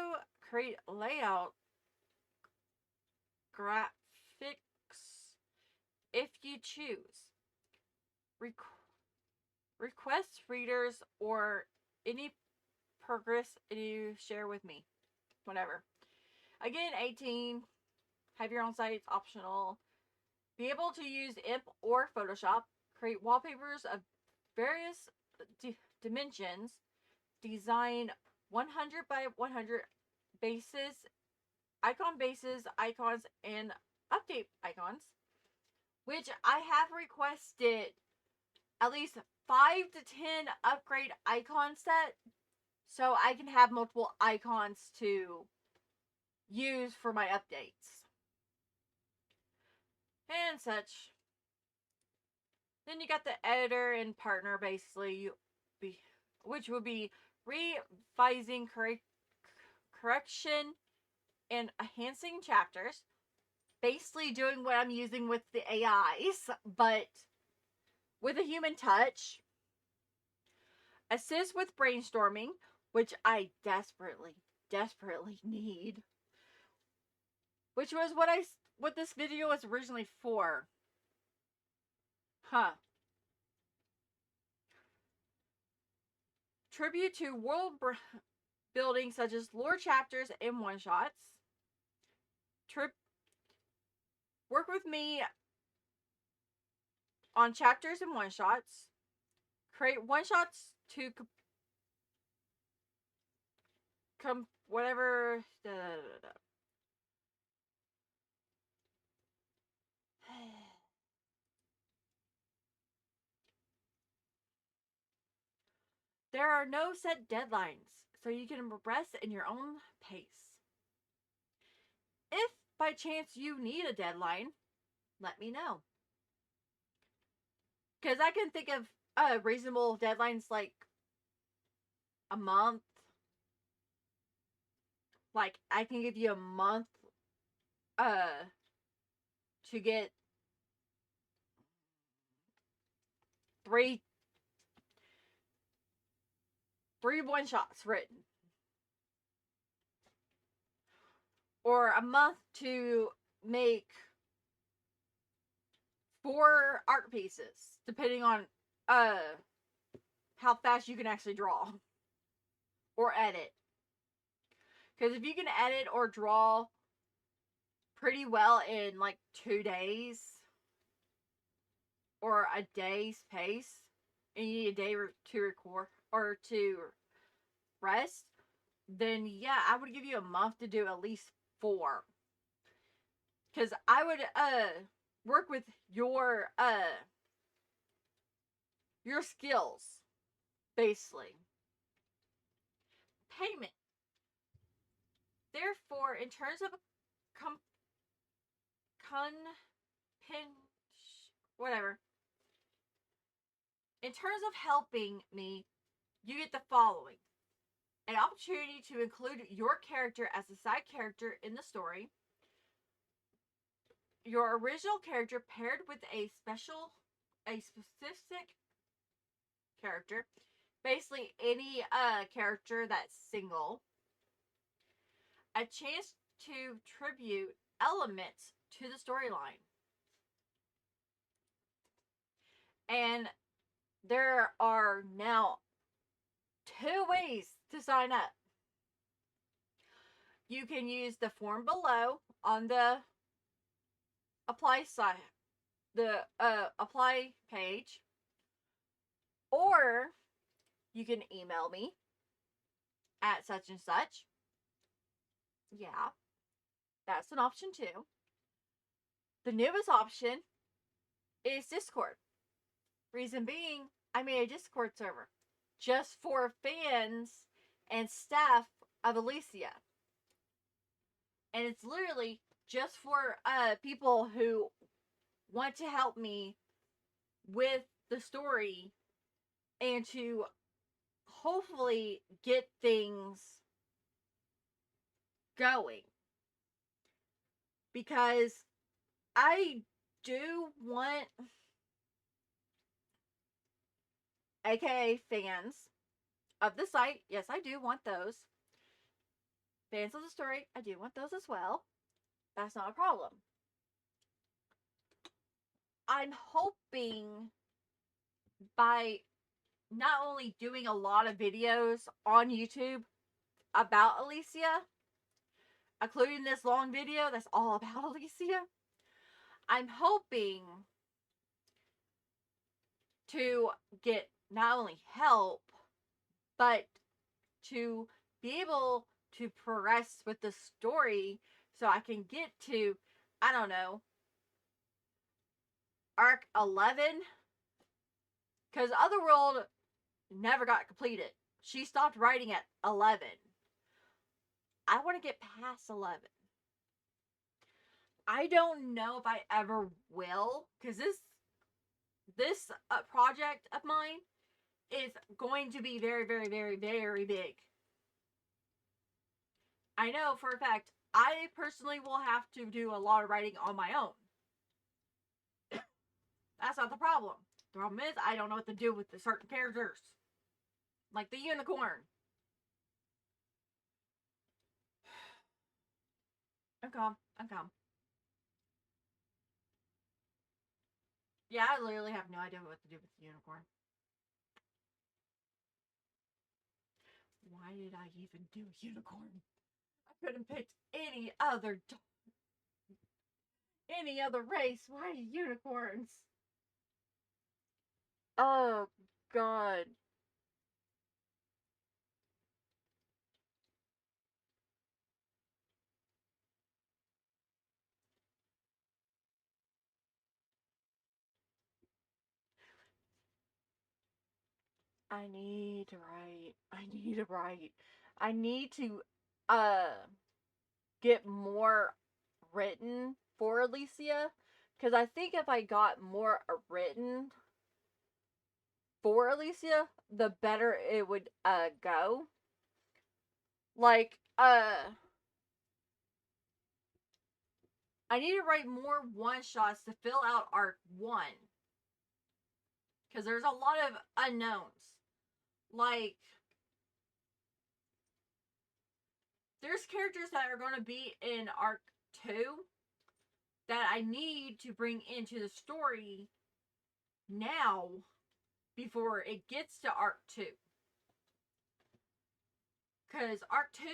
Speaker 1: create layout graphics if you choose. Request readers or any progress you share with me. Whatever. Again, 18. Have your own site. It's optional. Be able to use IMP or Photoshop. Create wallpapers of various dimensions. Design 100 by 100 bases, icons, and update icons. Which I have requested at least 5 to 10 upgrade icon set so I can have multiple icons to use for my updates and such. Then you got the editor and partner basically. which would be revising, correction, and enhancing chapters. Basically doing what I'm using with the AIs, but with a human touch. Assist with brainstorming, which I desperately, desperately need. Which was what this video was originally for. Huh. Tribute to world building such as lore chapters and one-shots. Work with me on chapters and one-shots. Create one-shots to whatever. There are no set deadlines, so you can progress in your own pace. If by chance you need a deadline, let me know. Because I can think of reasonable deadlines like a month. Like, I can give you a month to get three one-shots written. Or a month to make 4 art pieces, depending on how fast you can actually draw or edit. Because if you can edit or draw pretty well in like 2 days or a day's pace, and you need a day to record or to rest, then yeah, I would give you a month to do at least 4. Because I would work with your skills, basically. Payment. Therefore, in terms of whatever. In terms of helping me, you get the following. An opportunity to include your character as a side character in the story. Your original character paired with a specific character. Basically, any character that's single. A chance to tribute elements to the storyline. And there are now 2 ways to sign up. You can use the form below on the apply site, the apply page, or you can email me at such and such. Yeah, that's an option too. The newest option is Discord. Reason being, I made a Discord server just for fans and staff of Elyasia. And it's literally just for people who want to help me with the story and to hopefully get things going. Because I do want, aka fans of the site, yes, I do want those. Fans of the story, I do want those as well. That's not a problem. I'm hoping by not only doing a lot of videos on YouTube about Elyasia, including this long video that's all about Elyasia, I'm hoping to get not only help, but to be able to progress with the story so I can get to, I don't know, arc 11. Because Otherworld never got completed. She stopped writing at 11. I want to get past 11. I don't know if I ever will, because this project of mine is going to be very, very, very, very big. I know for a fact I personally will have to do a lot of writing on my own. That's not the problem. The problem is I don't know what to do with the certain characters. Like the unicorn. I'm calm. I'm calm. Yeah, I literally have no idea what to do with the unicorn. Why did I even do a unicorn? I could have picked any other race. Why unicorns? Oh God. I need to write. I need to write. I need to uh get more written for Elyasia, because I think if I got more written for Elyasia, the better it would go. Like I need to write more one shots to fill out arc 1, because there's a lot of unknowns. Like there's characters that are going to be in arc 2 that I need to bring into the story now before it gets to arc 2. Because arc 2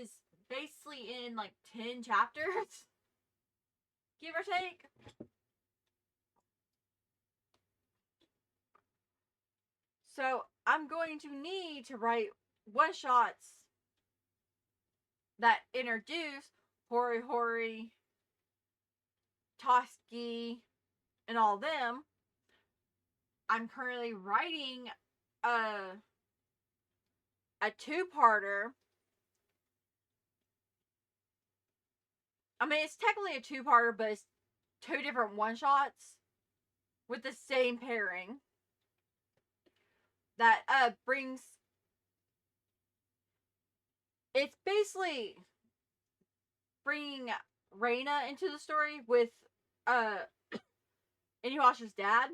Speaker 1: is basically in like 10 chapters, give or take. So I'm going to need to write one shots that introduce Hori Hori, Toski, and all them. I'm currently writing a two-parter. I mean, it's technically a two-parter, but it's two different one-shots with the same pairing that brings. It's basically bringing Reina into the story with uh Inuyasha's dad,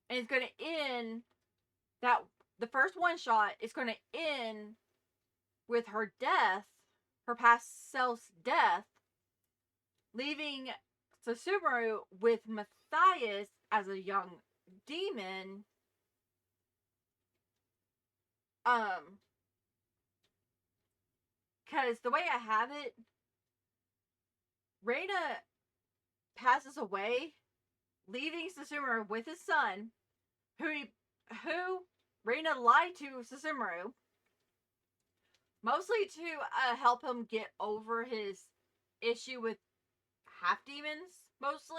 Speaker 1: and it's going to end that the first one shot is going to end with her death, her past self's death, leaving Susumu with Matthias as a young demon. Because the way I have it, Reina passes away, leaving Susumu with his son, who Reina lied to Susumu, mostly to help him get over his issue with half demons, most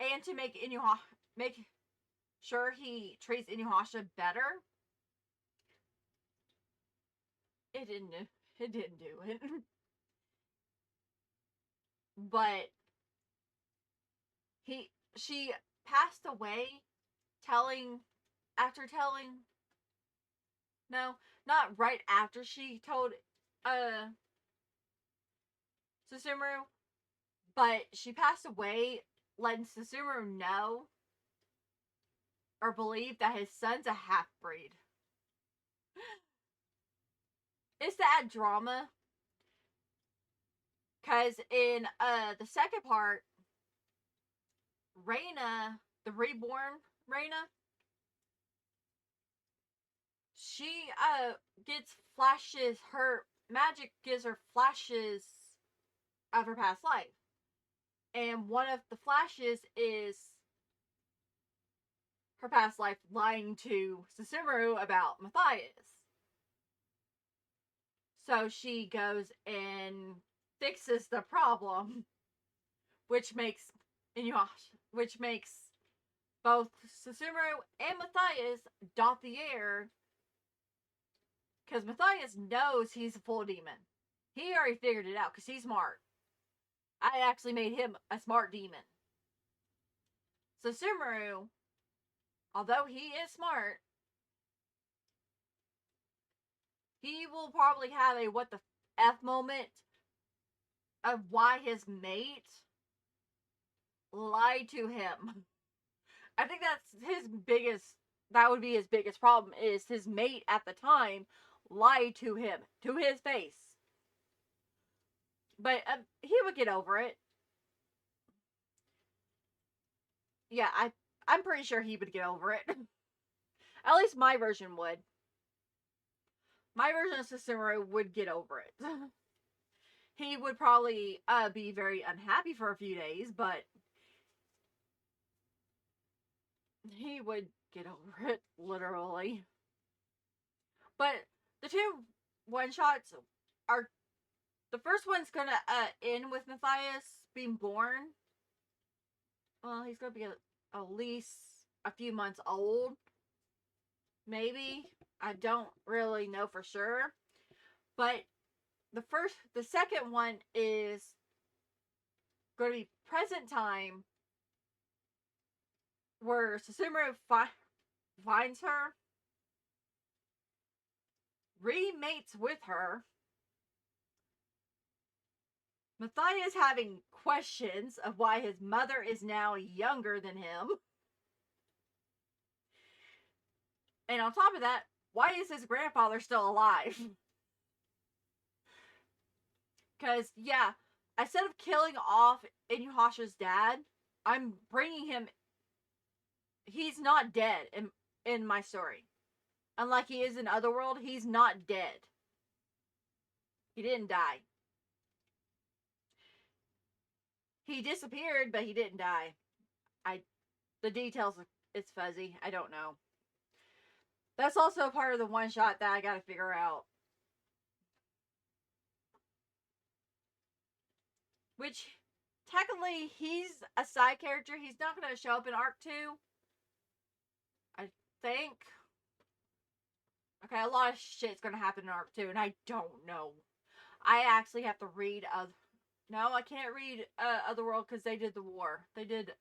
Speaker 1: and to make sure he treats Inuyasha better. It didn't. It didn't do it. But she passed away, telling after telling no, not right after she told uh Susumu, but she passed away letting Susumu know or believe that his son's a half breed. It's to add drama, because in the second part, Reina, the reborn Reina, she gets flashes. Her magic gives her flashes of her past life, and one of the flashes is her past life lying to Susumu about Matthias. So she goes and fixes the problem, which makes which makes both Susumu and Matthias dot the air, because Matthias knows he's a full demon. He already figured it out because he's smart. I actually made him a smart demon. Susumu although he is smart, he will probably have a what the F moment of why his mate lied to him. I think that would be his biggest problem, is his mate at the time lied to him, to his face. But he would get over it. Yeah, I'm pretty sure he would get over it. At least my version would. My version of Susumu would get over it. He would probably be very unhappy for a few days, but he would get over it, literally. But the two one-shots are... The first one's gonna end with Matthias being born. Well, he's gonna be at least a few months old. Maybe. I don't really know for sure. But the second one is going to be present time, where Susumu finds her, remates with her, Matthias having questions of why his mother is now younger than him. And on top of that, why is his grandfather still alive? Because, yeah, instead of killing off Inuyasha's dad, I'm bringing him... He's not dead in my story. Unlike he is in Otherworld, he's not dead. He didn't die. He disappeared, but he didn't die. The details, it's fuzzy. I don't know. That's also part of the one shot that I gotta figure out. Which, technically, he's a side character. He's not gonna show up in Arc 2. I think. Okay, a lot of shit's gonna happen in Arc 2, and I don't know. I actually have to read No, I can't read Otherworld because they did the war. They did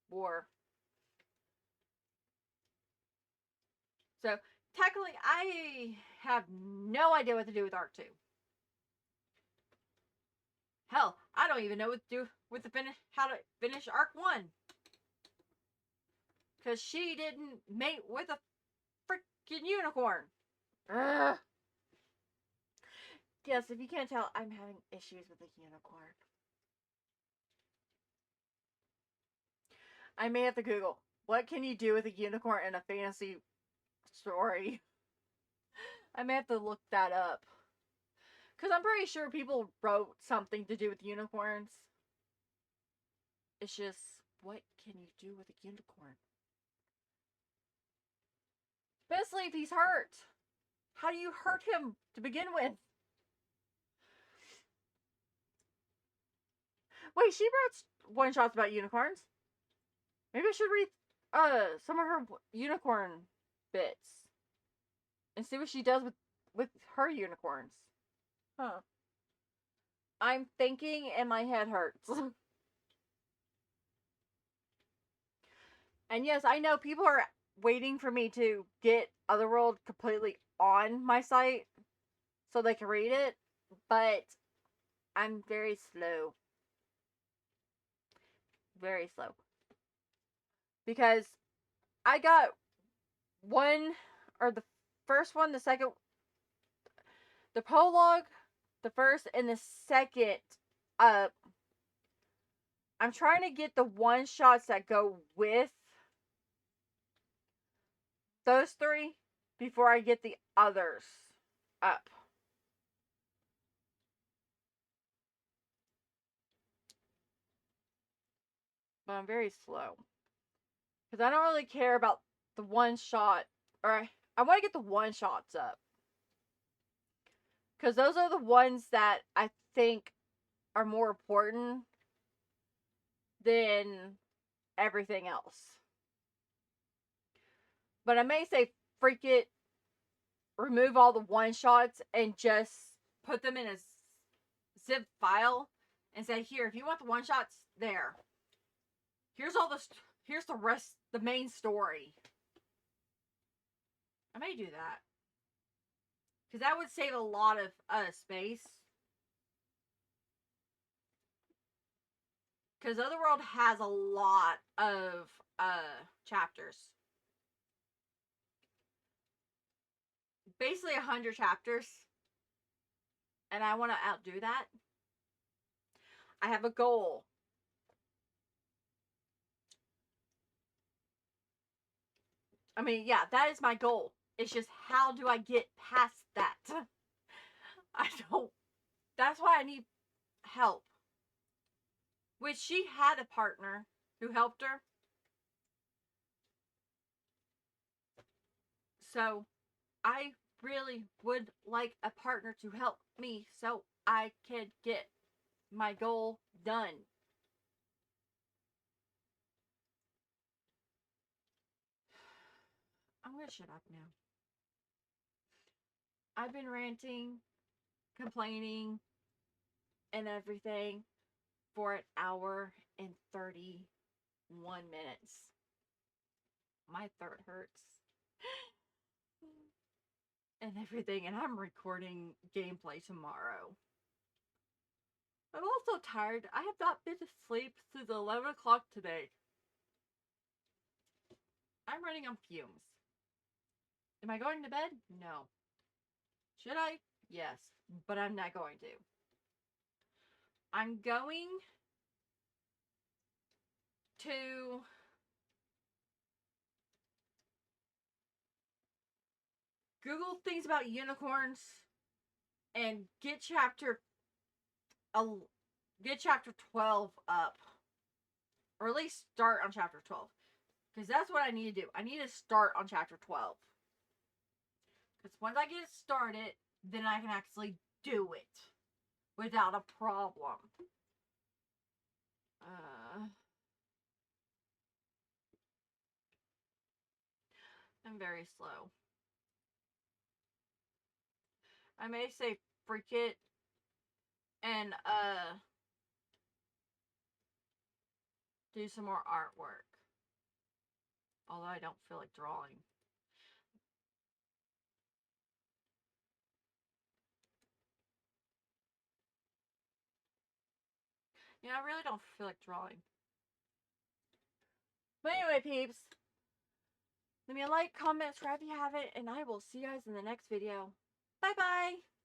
Speaker 1: war. So technically, I have no idea what to do with Arc 2. Hell, I don't even know what to do with how to finish Arc 1. Because she didn't mate with a freaking unicorn. Ugh. Yes, if you can't tell, I'm having issues with the unicorn. I may have to Google, what can you do with a unicorn in a fantasy story? I may have to look that up. Because I'm pretty sure people wrote something to do with unicorns. It's just, what can you do with a unicorn? Especially if he's hurt. How do you hurt him to begin with? Wait, she wrote one-shots about unicorns. Maybe I should read some of her unicorn bits. And see what she does with her unicorns. Huh. I'm thinking and my head hurts. And yes, I know people are waiting for me to get Otherworld completely on my site so they can read it, but I'm very slow. Very slow. Because I got the first one, the second, the prologue, the first, and the second up. I'm trying to get the one-shots that go with those three before I get the others up. But I'm very slow. Because I don't really care about the one-shot. Or I want to get the one-shots up. Because those are the ones that I think are more important than everything else. But I may say, freak it, remove all the one-shots, and just put them in a zip file and say, here, if you want the one-shots, there. Here's all the here's the rest, the main story. I may do that. Because that would save a lot of space. Because Otherworld has a lot of chapters. Basically 100 chapters. And I want to outdo that. I have a goal. I mean, yeah, that is my goal. It's just, how do I get past that? I don't. That's why I need help. Which she had a partner who helped her. So I really would like a partner to help me so I can get my goal done. I'm gonna shut up now. I've been ranting, complaining, and everything for an hour and 31 minutes. My throat hurts. And everything, and I'm recording gameplay tomorrow. I'm also tired. I have not been to sleep since 11 o'clock today. I'm running on fumes. Am I going to bed? No. Should I? Yes. But I'm not going to. I'm going to Google things about unicorns and get chapter 12 up. Or at least start on chapter 12. Because that's what I need to do. I need to start on chapter 12. Because once I get it started, then I can actually do it without a problem. I'm very slow. I may say freak it and do some more artwork. Although I don't feel like drawing. Yeah, I really don't feel like drawing. But anyway, peeps, leave me a like, comment, subscribe if you haven't, and I will see you guys in the next video. Bye-bye!